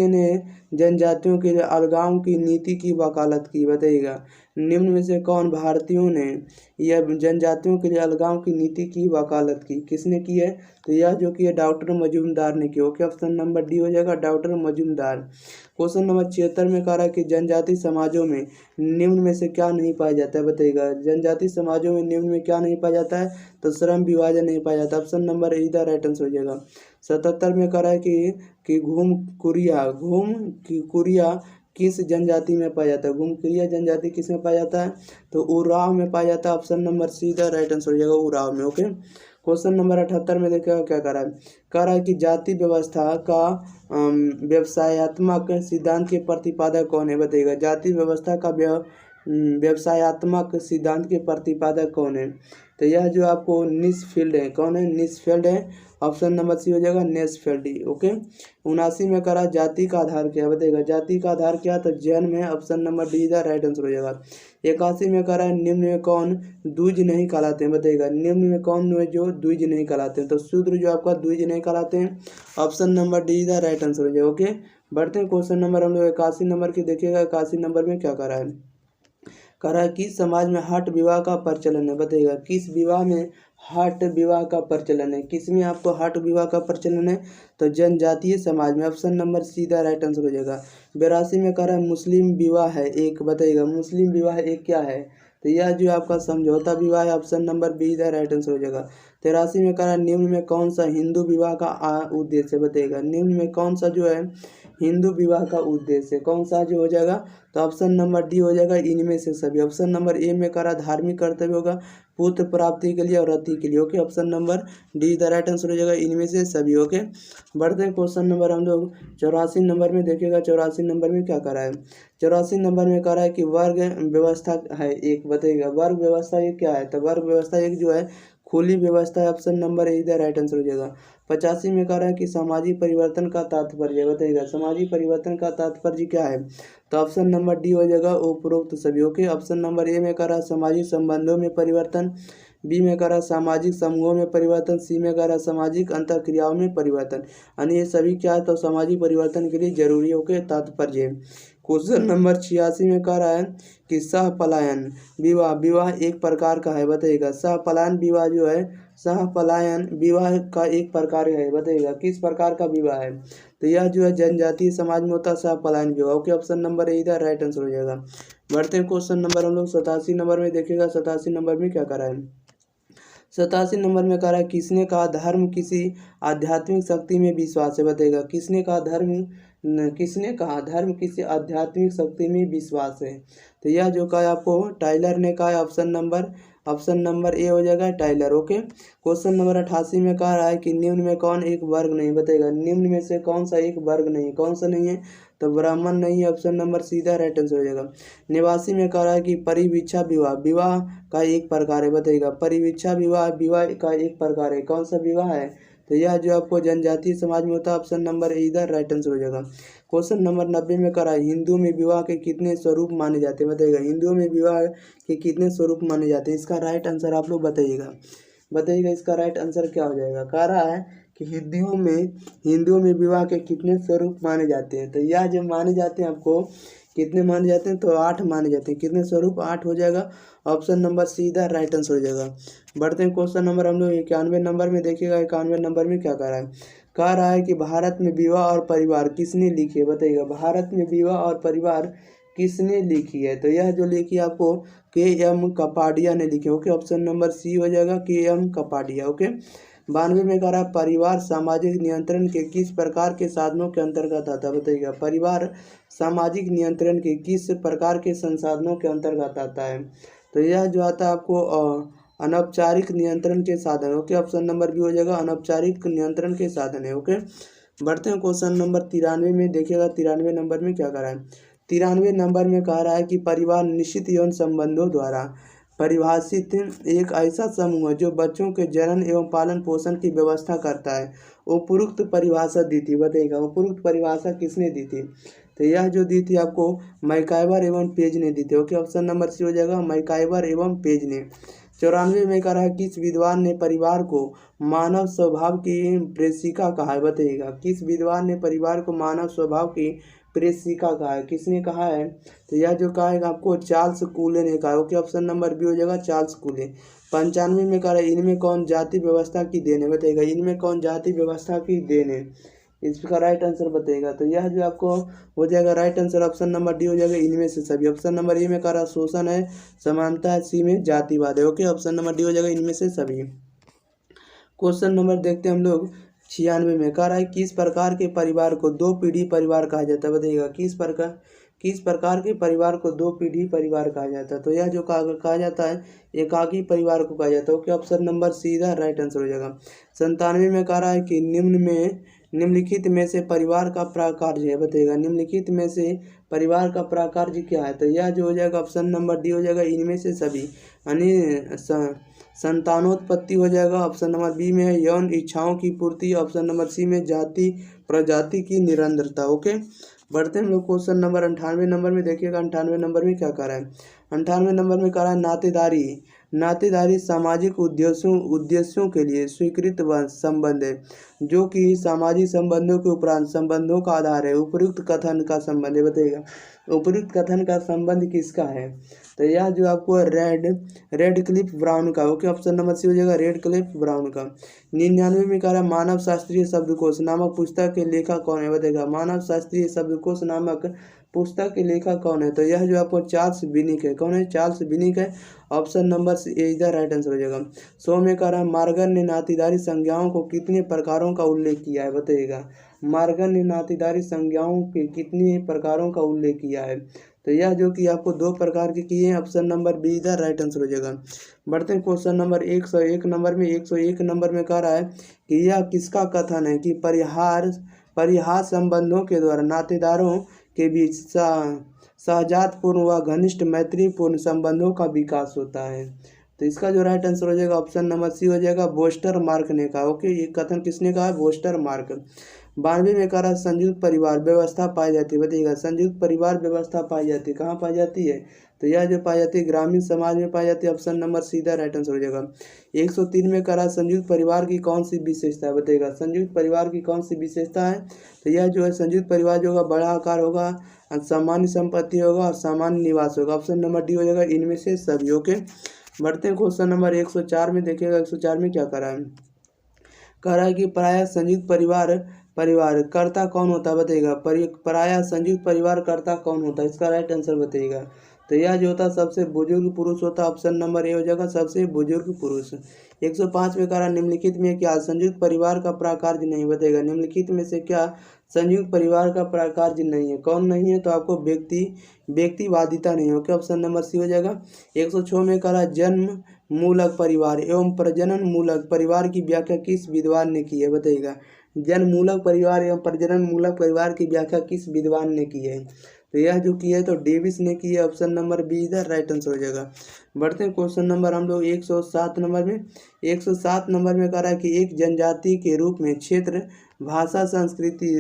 A: ने जनजातियों के अलगाव की नीति की वकालत की? बताइएगा निम्न में से कौन भारतीयों ने यह जनजातियों के लिए अलगाव की नीति की वकालत की? किसने की है? तो यह जो कि है डॉक्टर मजूमदार ने की। ओके, ऑप्शन नंबर डी हो जाएगा डॉक्टर मजूमदार। क्वेश्चन नंबर 76 में कह रहा है कि जनजाति समाजों में निम्न में से क्या नहीं पाया जाता है? बताइएगा जनजाति समाजों में निम्न में क्या नहीं पाया जाता है? तो श्रम विभाजन नहीं पाया जाता, option number A the right answer हो जाएगा। 77 में कह रहा है कि घूम कुरिया किस जनजाति में पाया जाता है? घुमकुरिया जनजाति किस में पाया जाता है? तो उराव में पाया जाता है, option number see the right answer हो जाएगा उराव में। ओके, क्वेश्चन नंबर 78 में देखिएगा क्या कह रहा है कि जाति व्यवस्था का व्यवसायत्मक सिद्धांत के प्रतिपादक कौन है? बताइएगा जाति व्यवस्था का व्यवसायत्मक सिद्धांत के प्रतिपादक कौन है? तो यह जो आपको निसफील्ड है, कौन है? निसफील्ड है, ऑप्शन नंबर सी हो जाएगा नेसफील्ड। ओके, 79 में करा जाति का आधार क्या? बताइएगा जाति का आधार क्या? तो जन्म है, option number D the right answer हो जाएगा। 81 में करा निम्न में कौन द्विज नहीं कहलाते हैं? बताइएगा निम्न में कौन है जो द्विज नहीं कहलाते हैं? तो शूद्र जो आपका द्विज नहीं कहलाते हैं, option number D the right answer हो जाएगा। ओके, बढ़ते हैं क्वेश्चन नंबर हम लोग 81 नंबर की। देखिएगा 81 नंबर में क्या करा है। कह रहा है किस समाज में हठ विवाह का प्रचलन है, बताइएगा किस विवाह में हठ विवाह का प्रचलन है, किस में आपको हठ विवाह का प्रचलन है, तो जनजातीय समाज में। ऑप्शन नंबर सीधा राइट आंसर हो जाएगा। 82 में कह रहा है मुस्लिम विवाह है एक, बताइएगा मुस्लिम विवाह एक क्या है, तो यह जो आपका समझौता विवाह है। ऑप्शन नंबर बी इधर राइट आंसर हो जाएगा। 83 में कह रहा है निम्न में कौन सा हिंदू विवाह का उद्देश्य, बताइएगा निम्न में कौन सा जो है हिंदू विवाह का उद्देश्य कौन सा जो हो जाएगा, तो ऑप्शन नंबर डी हो जाएगा इनमें से सभी। ऑप्शन नंबर ए में करा धार्मिक कर्तव्य होगा पुत्र प्राप्ति के लिए और रति के लिए। Okay, option number D the right answer हो जाएगा इनमें से सभी। ओके, बढ़ते हैं क्वेश्चन नंबर हम लोग 84 नंबर में देखिएगा। 84 नंबर में क्या करा है, 84 नंबर में करा है कि वर्ग व्यवस्था है एक, बताइएगा वर्ग व्यवस्था एक क्या है, तो वर्ग व्यवस्था एक जो है खुली व्यवस्था है। ऑप्शन नंबर ए इधर राइट आंसर हो जाएगा। 85 में कह रहा है कि सामाजिक परिवर्तन का तात्पर्य, बताइएगा सामाजिक परिवर्तन का तात्पर्य क्या है, तो ऑप्शन नंबर डी हो जाएगा उपरोक्त सभी। ओके, ऑप्शन नंबर ए में कह रहा है सामाजिक संबंधों में परिवर्तन, बी में कह रहा है सामाजिक समूहों में परिवर्तन, सी में कह रहा है सामाजिक अंतःक्रियाओं में परिवर्तन, यानी ये सभी क्या है, तो सामाजिक परिवर्तन के लिए जरूरी हो के तात्पर्य। क्वेश्चन नंबर 86 में कह रहा है कि सह पलायन विवाह, विवाह एक प्रकार का है, बताइएगा सह पलायन विवाह जो है, सह पलायन विवाह का एक प्रकार है, बताइएगा किस प्रकार का विवाह है, तो यह जो है जनजातीय समाज में होता है सह पलायन विवाह। ओके, ऑप्शन नंबर ए इधर राइट आंसर हो जाएगा। बढ़ते हैं क्वेश्चन नंबर हम लोग 87 नंबर में देखिएगा। 87 नंबर में क्या करा है, 87 नंबर में कह रहा है किसने कहा धर्म किसी आध्यात्मिक शक्ति में विश्वास है, बताइएगा किसने कहा किसने कहा धर्म किसी आध्यात्मिक शक्ति में विश्वास है, तो यह जो कहा आपको टाइलर ने कहा है। ऑप्शन नंबर ए हो जाएगा टाइलर। ओके, क्वेश्चन नंबर 88 में कह रहा है कि निम्न में कौन एक वर्ग नहीं, बताइएगा निम्न में से कौन सा एक वर्ग नहीं, कौन सा नहीं है, तो ब्राह्मण नहीं है। ऑप्शन नंबर सीधा राइट आंसर हो जाएगा। 89 में कह रहा है कि परिवीक्षा विवाह, विवाह का एक प्रकार है, बताइएगा परिवीक्षा विवाह विवाह का एक प्रकार है, कौन सा विवाह है, तो यह जो आपको जनजातीय समाज में होता है। ऑप्शन नंबर ए इधर राइट आंसर हो जाएगा। क्वेश्चन नंबर 90 में करा है हिंदुओं में विवाह के कितने स्वरूप माने जाते हैं, बताइएगा हिंदुओं में विवाह के कितने स्वरूप माने जाते हैं, इसका राइट आंसर आप लोग बताइएगा इसका राइट आंसर क्या हो जाएगा। कह रहा है कि हिंदुओं में विवाह के कितने स्वरूप माने जाते हैं, तो यह जो माने जाते हैं आपको कितने माने जाते हैं, तो 8 माने जाते हैं। कितने स्वरूप 8 हो जाएगा। ऑप्शन नंबर सीधा राइट आंसर हो जाएगा। बढ़ते हैं क्वेश्चन नंबर हम लोग 91 नंबर में देखिएगा। 91 नंबर में क्या कह रहा है कि भारत में विवाह और परिवार किसने लिखी है, बताइएगा भारत में विवाह और परिवार किसने लिखी है, तो यह जो लिखी है आपको के.एम. कपाडिया ने लिखी है। ओके, ऑप्शन नंबर सी हो जाएगा के.एम. कपाडिया। ओके, 92 में कह रहा है परिवार सामाजिक नियंत्रण के किस प्रकार के साधनों के अंतर्गत आता है, बताइएगा परिवार सामाजिक नियंत्रण के किस प्रकार के संसाधनों के अंतर्गत आता है, तो यह जो आता है आपको अनौपचारिक नियंत्रण के साधन। ओके, ऑप्शन नंबर बी हो जाएगा अनौपचारिक नियंत्रण के साधन है। ओके, बढ़ते हैं क्वेश्चन नंबर 93 में देखिएगा। 93 नंबर में क्या कह रहा है, 93 नंबर में कह रहा है कि परिवार निश्चित यौन संबंधों द्वारा परिभाषित एक ऐसा समूह है जो बच्चों के जनन एवं पालन पोषण की व्यवस्था करता है। उपरोक्त परिभाषा दी थी, बताइएगा उपरोक्त परिभाषा किसने दी थी, तो यह जो दी थी आपको मैकाइवर एवं पेज ने दी थी। ओके, ऑप्शन नंबर सी हो जाएगा मैकाइवर एवं पेज ने। 94 में कह रहा है किस विद्वान ने परिवार को मानव स्वभाव की प्रेषिका कहा है, बताइएगा किस विद्वान ने परिवार को मानव स्वभाव की प्रेषिका कहा है, किसने कहा है, तो यह जो कहा है आपको चार्ल्स कूले ने कहा है। ओके, ऑप्शन नंबर बी हो जाएगा चार्ल्स कूले। 95 में कह रहा है इनमें कौन जाति व्यवस्था की देन है, बताइएगा इनमें कौन जाति व्यवस्था की देन है, इसका राइट आंसर बताइएगा, तो यह जो आपको हो जाएगा right answer option number D हो जाएगा इनमें से सभी। ऑप्शन नंबर ए में कह रहा शोषण है, समानता है, सी में जातिवाद है। ओके, ऑप्शन नंबर डी हो जाएगा इनमें से सभी। क्वेश्चन नंबर देखते हैं हम लोग 96 में कह रहा है किस प्रकार के परिवार को 2 पीढ़ी परिवार कहा जाता है, बताइएगा किस प्रकार के परिवार को 2 पीढ़ी परिवार कहा जाता है, तो यह जो कहा जाता है एकाकी परिवार को कहा जाता है। ओके, ऑप्शन नंबर सीधा राइट आंसर हो जाएगा। 97 में कह रहा है कि निम्नलिखित में से परिवार का प्राकार्य है, बताइएगा निम्नलिखित में से परिवार का प्राकार्य क्या है, तो यह जो हो जाएगा ऑप्शन नंबर डी हो जाएगा इनमें से सभी, यानी संतानोत्पत्ति हो जाएगा। ऑप्शन नंबर बी में है यौन इच्छाओं की पूर्ति। ऑप्शन नंबर सी में जाति प्रजाति की निरंतरता। ओके, बढ़ते हैं हम लोग क्वेश्चन नंबर 98 नंबर में देखिएगा। 98 नंबर में क्या कह रहा है, 98 नंबर में कह रहा है नातेदारी। नातेदारी सामाजिक उद्देश्यों के लिए स्वीकृत वह संबंध है जो कि सामाजिक संबंधों के उपरांत संबंधों का आधार है। उपयुक्त कथन का संबंध है, बताइएगा उपयुक्त कथन का संबंध किसका है। तो यह जो आपको रेड क्लिफ ब्राउन का, ओके ऑप्शन नंबर सी हो जाएगा रेड क्लिफ ब्राउन का। 99 में कह रहा है मानव शास्त्रीय शब्दकोश नामक पुस्तक के लेखक कौन है, बताएगा मानव शास्त्रीय शब्दकोश नामक पुस्तक के लेखक कौन है। तो यह जो आपको चार्ल्स बिनिक है, कौन है चार्ल्स बिनिक है, ऑप्शन नंबर सी इधर राइट आंसर हो जाएगा। 100 में कह रहा है मार्गन ने नातीदारी संज्ञाओं को कितने प्रकारों का उल्लेख किया है, बताइएगा मार्गन ने नातीदारी संज्ञाओं के कितने प्रकारों का उल्लेख किया है। तो यह जो कि आपको 2 प्रकार के किए हैं, ऑप्शन नंबर बी इधर राइट आंसर हो जाएगा। बढ़ते हैं क्वेश्चन नंबर 101 नंबर में। 101 नंबर में कह रहा है कि यह किसका कथन है कि परिहार संबंधों के द्वारा नातेदारों के बीच सहजातपूर्ण व घनिष्ठ मैत्रीपूर्ण संबंधों का विकास होता है। तो इसका जो राइट आंसर हो जाएगा ऑप्शन नंबर सी हो जाएगा बोस्टर मार्क ने कहा। ओके, ये कथन किसने कहा है, बोस्टर मार्क। 92 में कह रहा है संयुक्त परिवार व्यवस्था पाई जाती है, बताइएगा संयुक्त परिवार व्यवस्था पाई जाती है, कहाँ पाई जाती है। तो यह जो पाई जाती है ग्रामीण समाज में पाई जाती है, ऑप्शन नंबर सीधा राइट आंसर हो जाएगा। 103 में कह रहा है संयुक्त परिवार की कौन सी विशेषता है, बताइएगा संयुक्त परिवार की कौन सी विशेषता है। तो यह जो है संयुक्त परिवार जो होगा बड़ा आकार होगा, सामान्य संपत्ति होगा और सामान्य निवास होगा, ऑप्शन नंबर डी हो जाएगा इनमें से सभी। ओके, बढ़ते हैं क्वेश्चन नंबर 104 में। देखिएगा 104 में क्या कह रहा है कि प्रायः संयुक्त परिवार कर्ता कौन होता है, बताइएगा प्रायः संयुक्त परिवार कर्ता कौन होता है, इसका राइट आंसर बताइएगा। तो यह जो होता है सबसे बुजुर्ग पुरुष होता है, ऑप्शन नंबर ए हो जाएगा सबसे बुजुर्ग पुरुष। 105 में कह रहा निम्नलिखित में क्या संयुक्त परिवार का प्राकार्य नहीं, बताइएगा निम्नलिखित में से क्या संयुक्त परिवार का प्राकार्य नहीं है, कौन नहीं है। तो आपको व्यक्तिवादिता नहीं हो, क्या ऑप्शन नंबर सी हो जाएगा। 106 में कह रहा जन्म मूलक परिवार एवं प्रजनन मूलक परिवार की व्याख्या किस विद्वान ने की है, बताइएगा जन्म मूलक परिवार एवं प्रजनन मूलक परिवार की व्याख्या किस विद्वान ने की है। तो यह जो की है तो डेविस ने की है, ऑप्शन नंबर बी इधर राइट आंसर हो जाएगा। बढ़ते हैं क्वेश्चन नंबर हम लोग 107 नंबर में। 107 नंबर में कह रहा है कि एक जनजाति के रूप में क्षेत्र भाषा संस्कृति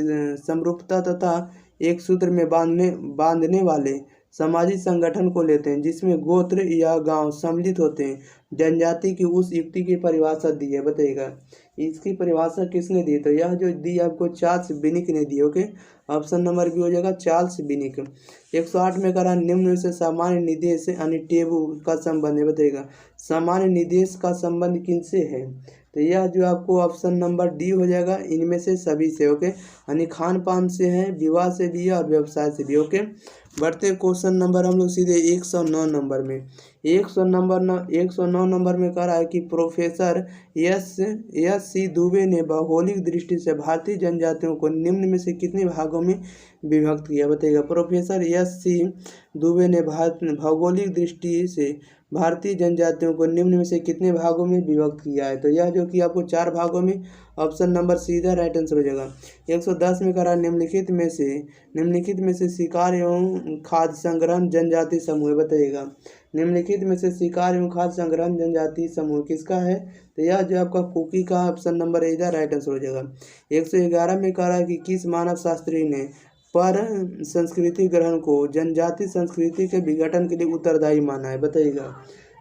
A: समरूपता तथा एक सूत्र में बांधने वाले सामाजिक संगठन को लेते हैं जिसमें गोत्र या गांव सम्मिलित होते हैं। जनजाति की उस युक्ति की परिभाषा दी है, बताइएगा इसकी परिभाषा किसने दी। तो यह जो दी आपको चार्ल्स बिनिक ने दी। ओके, ऑप्शन नंबर बी हो जाएगा चार्ल्स बिनिक। 108 में कह रहा निम्न में से सामान्य निदेश यानी टेबू का संबंध है, बताइएगा सामान्य निदेश का संबंध किनसे है। तो यह जो आपको ऑप्शन नंबर डी हो जाएगा इनमें से सभी से। ओके, यानी खान पान से है, विवाह से भी है और व्यवसाय से भी। ओके, बढ़ते क्वेश्चन नंबर हम लोग सीधे 109 नंबर में। 109 नंबर में कह रहा है कि प्रोफेसर एस सी दुबे ने भौगोलिक दृष्टि से भारतीय जनजातियों को निम्न में से कितने भागों में विभक्त किया, बताइएगा प्रोफेसर एस सी दुबे ने भौगोलिक दृष्टि से भारतीय जनजातियों को निम्न में से कितने भागों में विभक्त किया है। तो यह जो कि आपको 4 भागों में, ऑप्शन नंबर सीधा राइट आंसर हो जाएगा। 110 में कह रहा निम्नलिखित में से शिकार एवं खाद्य संग्रहण जनजाति समूह, बताइएगा निम्नलिखित में से शिकार एवं खाद्य संग्रहण जनजाति समूह किसका है। तो यह जो आपका कुकी का ऑप्शन नंबर इधर राइट आंसर हो जाएगा। 111 में कह रहा है कि किस मानव शास्त्री ने पर संस्कृति ग्रहण को जनजाति संस्कृति के विघटन के लिए उत्तरदायी माना है, बताइएगा।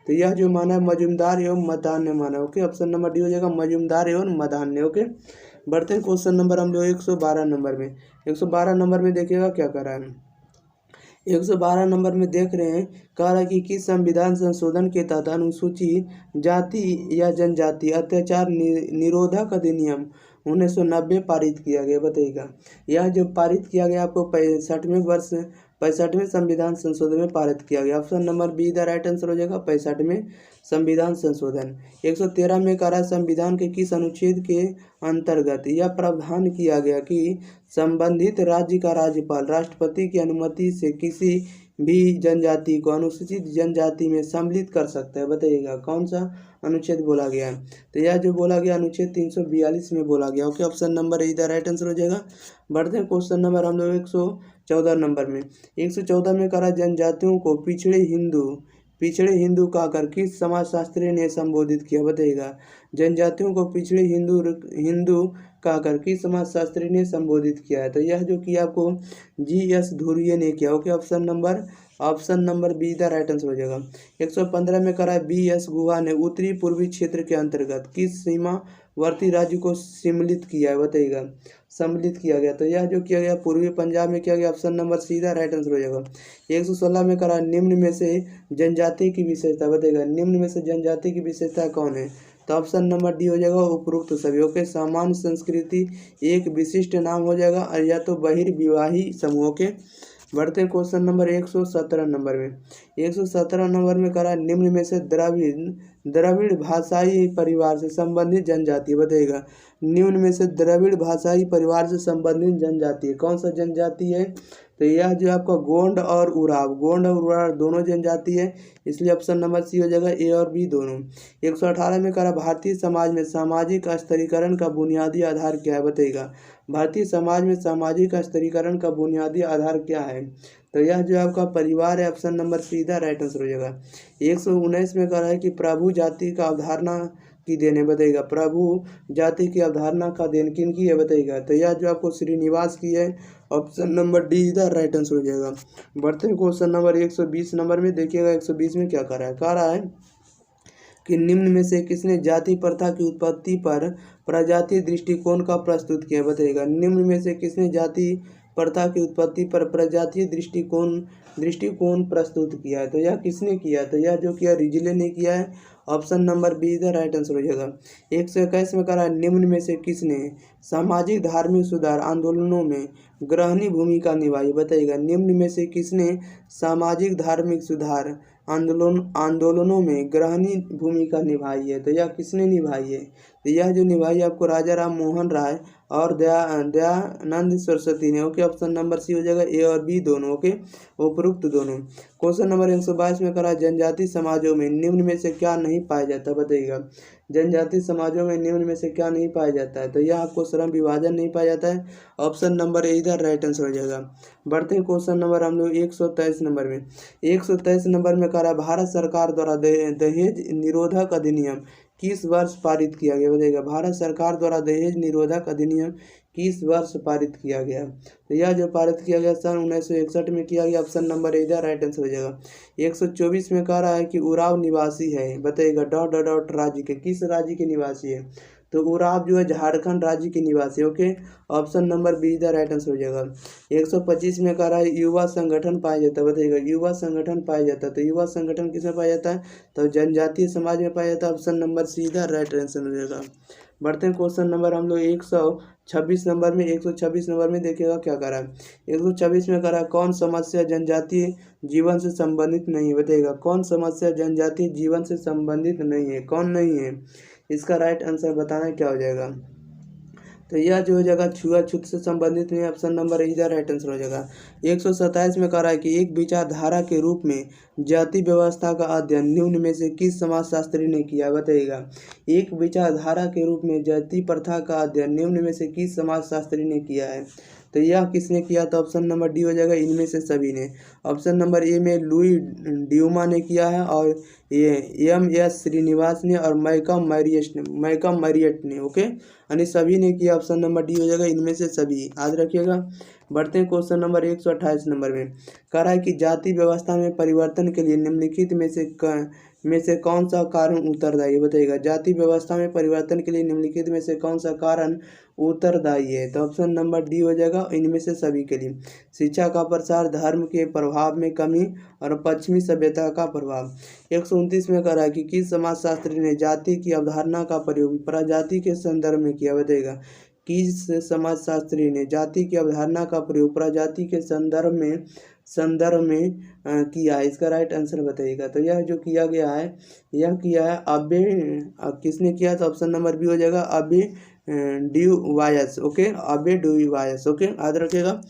A: तो यह जो माना है मजूमदार एवं मदान ने माना। ओके, ऑप्शन नंबर डी हो जाएगा मजूमदार एवं मदान ने। ओके, बढ़ते हैं क्वेश्चन नंबर हम लोग 112 नंबर में। 112 नंबर में देखिएगा क्या कर रहा है। 112 नंबर में देख रहे हैं, कह रहा है कि किस संविधान संशोधन के तहत अनुसूचित जाति या जनजाति अत्याचार निरोधक अधिनियम 1990 पारित किया गया, बताइएगा यह जो पारित किया गया आपको 65वें संविधान संशोधन में पारित किया गया। Option number be the right answer हो जाएगा 65वें संविधान संशोधन। 113 में कह रहा है संविधान के किस अनुच्छेद के अंतर्गत यह प्रावधान किया गया कि संबंधित राज्य का राज्यपाल राष्ट्रपति की अनुमति से किसी भी जनजाति को अनुसूचित जनजाति में सम्मिलित कर सकता है, बताइएगा कौन सा अनुच्छेद बोला गया है। तो यह जो बोला गया अनुच्छेद 342 में बोला गया। ओके, ऑप्शन नंबर इधर राइट आंसर हो जाएगा। बढ़ते हैं क्वेश्चन नंबर हम लोग 114 नंबर में। 114 में कहा जनजातियों को पिछड़े हिंदू कहकर किस समाजशास्त्री ने संबोधित किया, बताइएगा जनजातियों को पिछड़े हिंदू कहकर किस समाजशास्त्री ने संबोधित किया है। तो यह जो कि आपको GS धुर्वे ने किया। Okay, option number option number be the right answer हो जाएगा। 115 में करा है बी एस गुहा ने उत्तरी पूर्वी क्षेत्र के अंतर्गत किस सीमावर्ती राज्य को सम्मिलित किया है, बताइएगा। सम्मिलित किया गया, तो यह जो किया गया पूर्वी पंजाब में किया गया, option number see the right answer हो जाएगा। 116 में करा निम्न में से जनजाति की विशेषता, बताइएगा निम्न में से जनजाति की विशेषता कौन है, तो ऑप्शन नंबर डी हो जाएगा उपरोक्त सभी। ओके, सामान्य संस्कृति एक विशिष्ट नाम हो जाएगा, और या तो बहिर्विवाही समूह के। बढ़ते हैं क्वेश्चन नंबर 117 नंबर में। 117 नंबर में करा निम्न में से द्रविड़ भाषाई परिवार से संबंधित जनजाति, बताइएगा निम्न में से द्रविड़ भाषाई परिवार से संबंधित जनजाति कौन सा जनजाति है, तो यह जो आपका गोंड और उराव दोनों जनजाति है, इसलिए ऑप्शन नंबर सी हो जाएगा, ए और बी दोनों। 118 में करा भारतीय समाज में सामाजिक स्तरीकरण का बुनियादी आधार क्या है, बताइएगा भारतीय समाज में सामाजिक स्तरीकरण का बुनियादी आधार क्या है, तो यह जो आपका परिवार है, option number see the right answer हो जाएगा। 119 में कह रहा है कि प्रभु जाति का अवधारणा की देन है, बताइएगा प्रभु जाति की अवधारणा का देन किन की है, बताइएगा, तो यह जो आपको श्रीनिवास की है, option number D the right answer हो जाएगा। बढ़ते हैं क्वेश्चन नंबर 120 नंबर में, देखिएगा 120 में क्या कह रहा है कि निम्न में से किसने जाति प्रथा की उत्पत्ति पर प्रजातीय दृष्टिकोण का प्रस्तुत किया, बताइएगा निम्न में से किसने जाति प्रथा की उत्पत्ति पर प्रजातीय दृष्टिकोण प्रस्तुत किया है, तो यह किसने किया, तो यह जो किया रिजले ने किया है, option number be the right answer हो जाएगा। 121 में कहा निम्न में से किसने सामाजिक धार्मिक सुधार आंदोलनों में ग्रहणी भूमिका निभाई, बताइएगा निम्न में से किसने सामाजिक धार्मिक सुधार आंदोलनों में ग्रहणी भूमिका निभाई है, तो यह किसने निभाई है, तो यह जो निभाई आपको राजा राम मोहन राय और दयानंद सरस्वती ने। ओके, ऑप्शन नंबर सी हो जाएगा, ए और बी दोनों। ओके, उपरोक्त दोनों। क्वेश्चन नंबर 122 में करा जनजाति समाजों में निम्न में से क्या नहीं पाया जाता, बताइएगा जनजाति समाजों में निम्न में से क्या नहीं पाया जाता है, तो यह आपको श्रम विभाजन नहीं पाया जाता है, ऑप्शन नंबर ए इधर राइट आंसर हो जाएगा। बढ़ते हैं क्वेश्चन नंबर हम लोग 123 नंबर में। 123 नंबर में करा भारत सरकार द्वारा दहेज निरोधक अधिनियम किस वर्ष पारित किया गया, बताइएगा भारत सरकार द्वारा दहेज निरोधक अधिनियम किस वर्ष पारित किया गया, तो यह जो पारित किया गया सन 1961 में किया गया, ऑप्शन नंबर ए इधर राइट आंसर हो जाएगा। 124 में कह रहा है कि उराव निवासी है, बताइएगा डॉट डॉट डॉट राज्य के, किस राज्य के निवासी है, तो उराव जो है झारखंड राज्य के निवासी। Okay, option number be the right answer हो जाएगा। 125 में कह रहा है युवा संगठन पाया जाता है, बताइएगा युवा संगठन पाया जाता है, तो युवा संगठन किसमें पाया जाता है, तो जनजातीय समाज में पाया जाता है, option number see the right answer हो जाएगा। बढ़ते हैं क्वेश्चन नंबर हम लोग 126 नंबर में। 126 नंबर में देखिएगा क्या कह रहा है। 126 में कह रहा है कौन समस्या जनजातीय जीवन से संबंधित नहीं, बताइएगा कौन समस्या जनजातीय जीवन से संबंधित नहीं है, कौन नहीं है, इसका राइट आंसर बताना क्या हो जाएगा, तो यह जो हो जाएगा छुआछूत से संबंधित नहीं, ऑप्शन नंबर इधर राइट आंसर हो जाएगा। 127 में कह रहा है कि एक विचारधारा के रूप में जाति व्यवस्था का अध्ययन निम्न में से किस समाजशास्त्री ने किया, बताइएगा एक विचारधारा के रूप में जाति प्रथा का अध्ययन निम्न में से किस समाजशास्त्री ने किया है, तो यह किसने किया, तो ऑप्शन नंबर डी हो जाएगा इनमें से सभी ने। ऑप्शन नंबर ए में लुई ड्यूमा ने किया है, और ये एम.एस. श्रीनिवास ने, और मैकम मैरियट ने। ओके, यानी सभी ने किया, ऑप्शन नंबर डी हो जाएगा इनमें से सभी, याद रखिएगा। बढ़ते हैं क्वेश्चन नंबर 128 नंबर में। कह रहा है कि जाति व्यवस्था में परिवर्तन के लिए निम्नलिखित में से कौन सा कारण उत्तरदायी, बताइएगा जाति व्यवस्था में परिवर्तन के लिए निम्नलिखित में से कौन सा कारण उत्तरदायी है, तो ऑप्शन नंबर डी हो जाएगा इनमें से सभी के लिए। शिक्षा का प्रसार, धर्म के प्रभाव में कमी, और पश्चिमी सभ्यता का प्रभाव। 129 में कह रहा है कि किस समाजशास्त्री ने जाति की अवधारणा का प्रयोग प्रजाति के संदर्भ में किया, बताइएगा किस समाजशास्त्री ने जाति की अवधारणा का प्रयोग प्रजाति के संदर्भ में किया है, इसका राइट आंसर बताइएगा, तो यह जो किया गया है, यह किया है अबे किसने किया, तो ऑप्शन नंबर बी हो जाएगा अबे ड्यूवायस। ओके, अबे ड्यूवायस। ओके, याद रखिएगा।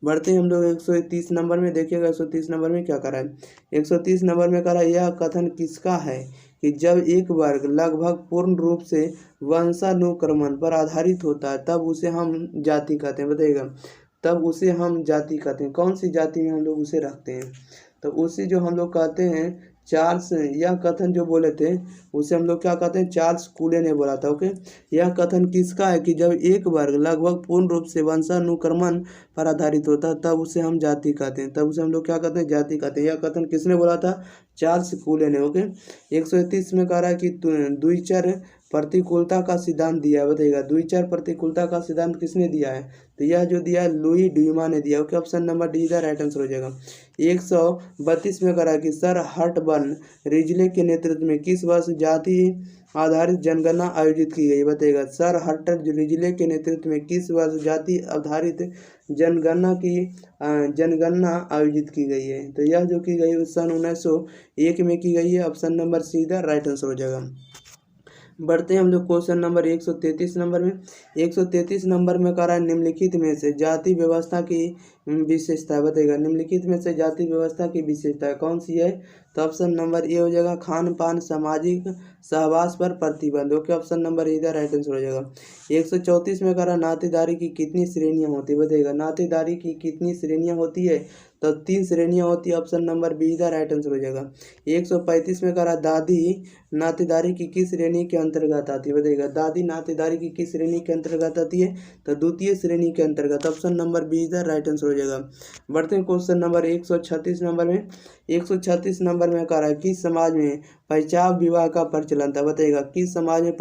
A: बढ़ते हैं हम लोग 130 नंबर में। देखिएगा 130 नंबर में क्या करा है। 130 नंबर में करा यह कथन किसका है कि जब एक वर्ग लगभग पूर्ण रूप से वंशानुक्रमण पर आधारित होता है तब उसे हम जाति कहते हैं, बताइएगा तब उसे हम जाति कहते हैं। कौन सी जाति में हम लोग उसे रखते हैं, तो उसे जो हम लोग कहते हैं चार्ल्स, यह कथन जो बोले थे उसे हम लोग क्या कहते हैं, चार्ल्स कूले ने बोला था। ओके, यह कथन किसका है कि जब एक वर्ग लगभग पूर्ण रूप से वंशानुक्रमण पर आधारित होता है तब उसे हम जाति कहते हैं, तब उसे हम लोग क्या कहते हैं, जाति कहते हैं। यह कथन किसने बोला था, चार्ल्स कूले ने। ओके, 131 में कह रहा है कि द्विचर प्रतिकूलता का सिद्धांत दिया है, बताइएगा द्विचर प्रतिकूलता का सिद्धांत किसने दिया है, तो यह जो दिया है लुई ड्यूमा ने दिया। ओके, ऑप्शन नंबर डी इधर राइट आंसर हो जाएगा। 132 में करा कि सर हर्टबर्न रिजले के नेतृत्व में किस वर्ष जाति आधारित जनगणना आयोजित की गई, बताइएगा सर हर्टर रिजले के नेतृत्व में किस वर्ष जाति आधारित जनगणना आयोजित की गई है, तो यह जो की गई उस सन 1901 में की गई है। ऑप्शन नंबर सी इधर राइट आंसर हो जाएगा। बढ़ते हैं हम लोग क्वेश्चन नंबर 133 नंबर में। 133 नंबर में कह रहा है निम्नलिखित में से जाति व्यवस्था की विशेषता बताएगा, निम्नलिखित में से जाति व्यवस्था की विशेषता कौन सी है, तो ऑप्शन नंबर ए हो जाएगा खान पान सामाजिक सहवास पर प्रतिबंध। ओके, ऑप्शन नंबर ए इधर राइट आंसर हो जाएगा। 134 में कह रहा नातेदारी की कितनी श्रेणियां होती है, बताइएगा नातेदारी की कितनी श्रेणियां होती है, तो 3 श्रेणियां होती है। ऑप्शन नंबर बी इधर राइट आंसर हो जाएगा। 135 में कह रहा दादी नातेदारी की किस श्रेणी के अंतर्गत आती है, बताइएगा दादी नातेदारी की किस श्रेणी के अंतर्गत आती है, तो द्वितीय श्रेणी के अंतर्गत। ऑप्शन नंबर बी इधर राइट आंसर हो जाएगा। बढ़ते हैं क्वेश्चन नंबर 136 नंबर में। 136 नंबर में कह रहा है किस समाज में 50 विवाह का प्रचलन था, बताइएगा किस समाज में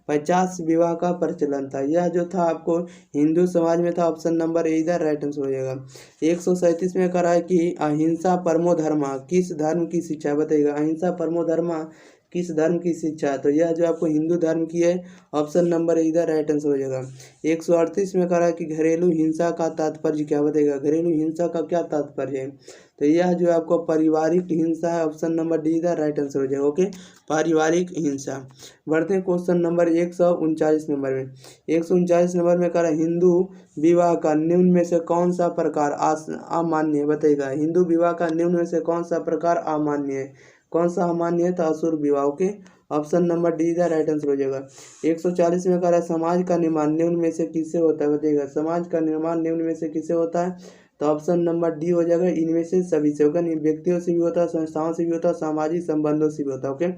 A: 50 विवाह का प्रचलन था, यह जो था आपको हिंदू समाज में था। ऑप्शन नंबर ए इधर राइट आंसर हो जाएगा। 137 में कह रहा है कि अहिंसा परमो धर्मा किस धर्म की शिक्षा, बताइएगा अहिंसा परमो धर्मा किस धर्म की शिक्षा है, तो यह जो आपको हिंदू धर्म की है। ऑप्शन नंबर इधर राइट आंसर हो जाएगा। 138 में कह रहा है कि घरेलू हिंसा का तात्पर्य क्या, बताइएगा घरेलू हिंसा का क्या तात्पर्य है, तो यह जो आपको पारिवारिक हिंसा है। ऑप्शन नंबर डी इधर राइट आंसर हो जाएगा। ओके, पारिवारिक हिंसा। बढ़ते हैं क्वेश्चन नंबर 139 नंबर में। 139 नंबर में कह रहा है हिंदू विवाह का निम्न में से कौन सा प्रकार अमान्य है, बताइएगा हिंदू विवाह का निम्न में से कौन सा प्रकार अमान्य है, कौन सा अमान्य है, तो असुर विवाह। ओके, ऑप्शन नंबर डी इधर राइट आंसर हो जाएगा। 140 में कह रहा है समाज का निर्माण निम्न में से किससे होता है, बताइएगा समाज का निर्माण निम्न में से किससे होता है, तो ऑप्शन नंबर डी हो जाएगा इनमें से सभी से। होगा व्यक्तियों से भी होता है, संस्थाओं से भी होता है, सामाजिक संबंधों से भी होता है। ओके,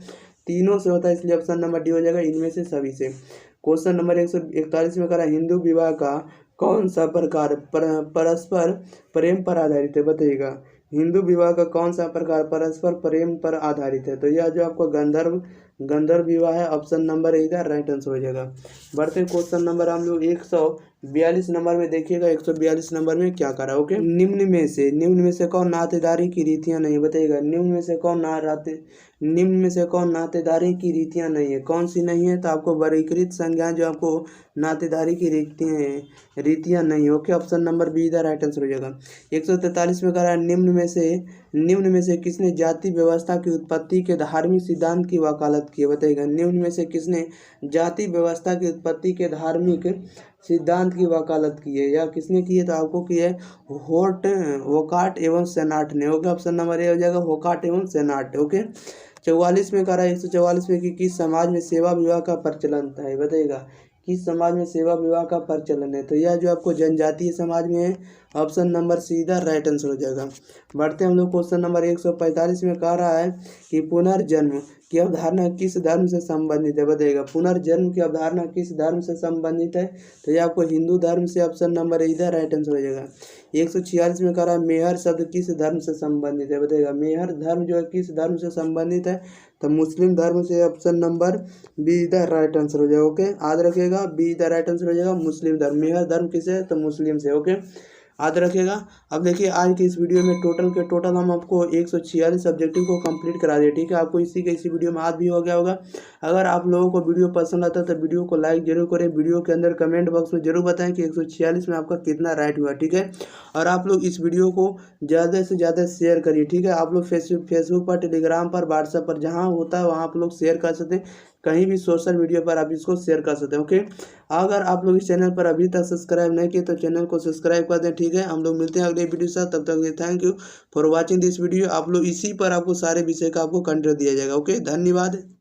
A: तीनों से होता है, इसलिए ऑप्शन नंबर डी हो जाएगा इनमें से सभी से। क्वेश्चन नंबर 141 में कह रहा है हिंदू विवाह का कौन सा प्रकार परस्पर प्रेम पर आधारित है, बताइएगा हिंदू विवाह का कौन सा प्रकार परस्पर प्रेम पर आधारित है, तो यह जो आपको गंधर्व विवाह है। ऑप्शन नंबर इधर राइट आंसर हो जाएगा। बढ़ते क्वेश्चन नंबर हम लोग 142 नंबर में देखिएगा। 142 नंबर में क्या करा, ओके, निम्न में से कौन नातेदारी की रीतियां नहीं, बताइएगा निम्न में से कौन नातेदारी की रीतियां नहीं है, कौन सी नहीं है, तो आपको वर्गीकृत संज्ञा जो आपको नातेदारी की रीतियां नहीं। ओके, ऑप्शन नंबर बी इधर राइट आंसर हो जाएगा। 143 में कह रहा है निम्न में से किसने जाति व्यवस्था की उत्पत्ति के धार्मिक सिद्धांत की वकालत की है, बताइएगा निम्न में से किसने जाति व्यवस्था की उत्पत्ति के धार्मिक सिद्धांत की वकालत की है, या किसने की है, तो आपको की है वोकाट एवं सेनाट ने। ओके, ऑप्शन नंबर ए हो जाएगा वोकाट एवं सेनाट। ओके, 44 में कह रहा है 144 में कि किस समाज में सेवा विवाह का प्रचलन था, बताइएगा किस समाज में सेवा विवाह का प्रचलन है, तो यह जो आपको जनजातीय समाज में है। ऑप्शन नंबर सीधा राइट आंसर हो जाएगा। बढ़ते हम लोग क्वेश्चन नंबर 145 में कह रहा है कि पुनर्जन्म की अवधारणा किस धर्म से संबंधित है, बताइएगा पुनर्जन्म की अवधारणा किस धर्म से संबंधित है, तो यह आपको हिंदू धर्म से। ऑप्शन नंबर इधर राइट आंसर हो जाएगा। 146 में कह रहा है मेहर शब्द किस धर्म से संबंधित है, बताइएगा मेहर धर्म जो है किस धर्म से संबंधित है, तो मुस्लिम धर्म से। ऑप्शन नंबर बी इधर राइट आंसर हो जाएगा। ओके, याद रखिएगा बी इधर राइट आंसर हो जाएगा मुस्लिम धर्म। मेहर धर्म किसे है, तो मुस्लिम से। ओके, याद रखिएगा। अब देखिए आज की इस वीडियो में टोटल हम आपको 146 सब्जेक्टिव को कंप्लीट करा दिए, ठीक है। आपको इसी वीडियो में आज भी हो गया होगा। अगर आप लोगों को वीडियो पसंद आता है तो वीडियो को लाइक जरूर करें, वीडियो के अंदर कमेंट बॉक्स में जरूर बताएं कि 146 में आपका कितना राइट हुआ, ठीक है। और आप लोग इस वीडियो को ज़्यादा से ज़्यादा शेयर करिए, ठीक है। आप लोग फेसबुक पर, टेलीग्राम पर, व्हाट्सएप पर जहाँ होता है वहाँ आप लोग शेयर कर सकते हैं, कहीं भी सोशल मीडिया पर आप इसको शेयर कर सकते हैं। ओके, अगर आप लोग इस चैनल पर अभी तक सब्सक्राइब नहीं किए तो चैनल को सब्सक्राइब कर दें, ठीक है। हम लोग मिलते हैं अगले वीडियो से, तब तक thank you for watching this video. आप लोग इसी पर आपको सारे विषय का आपको कंटेंट दिया जाएगा। ओके, धन्यवाद।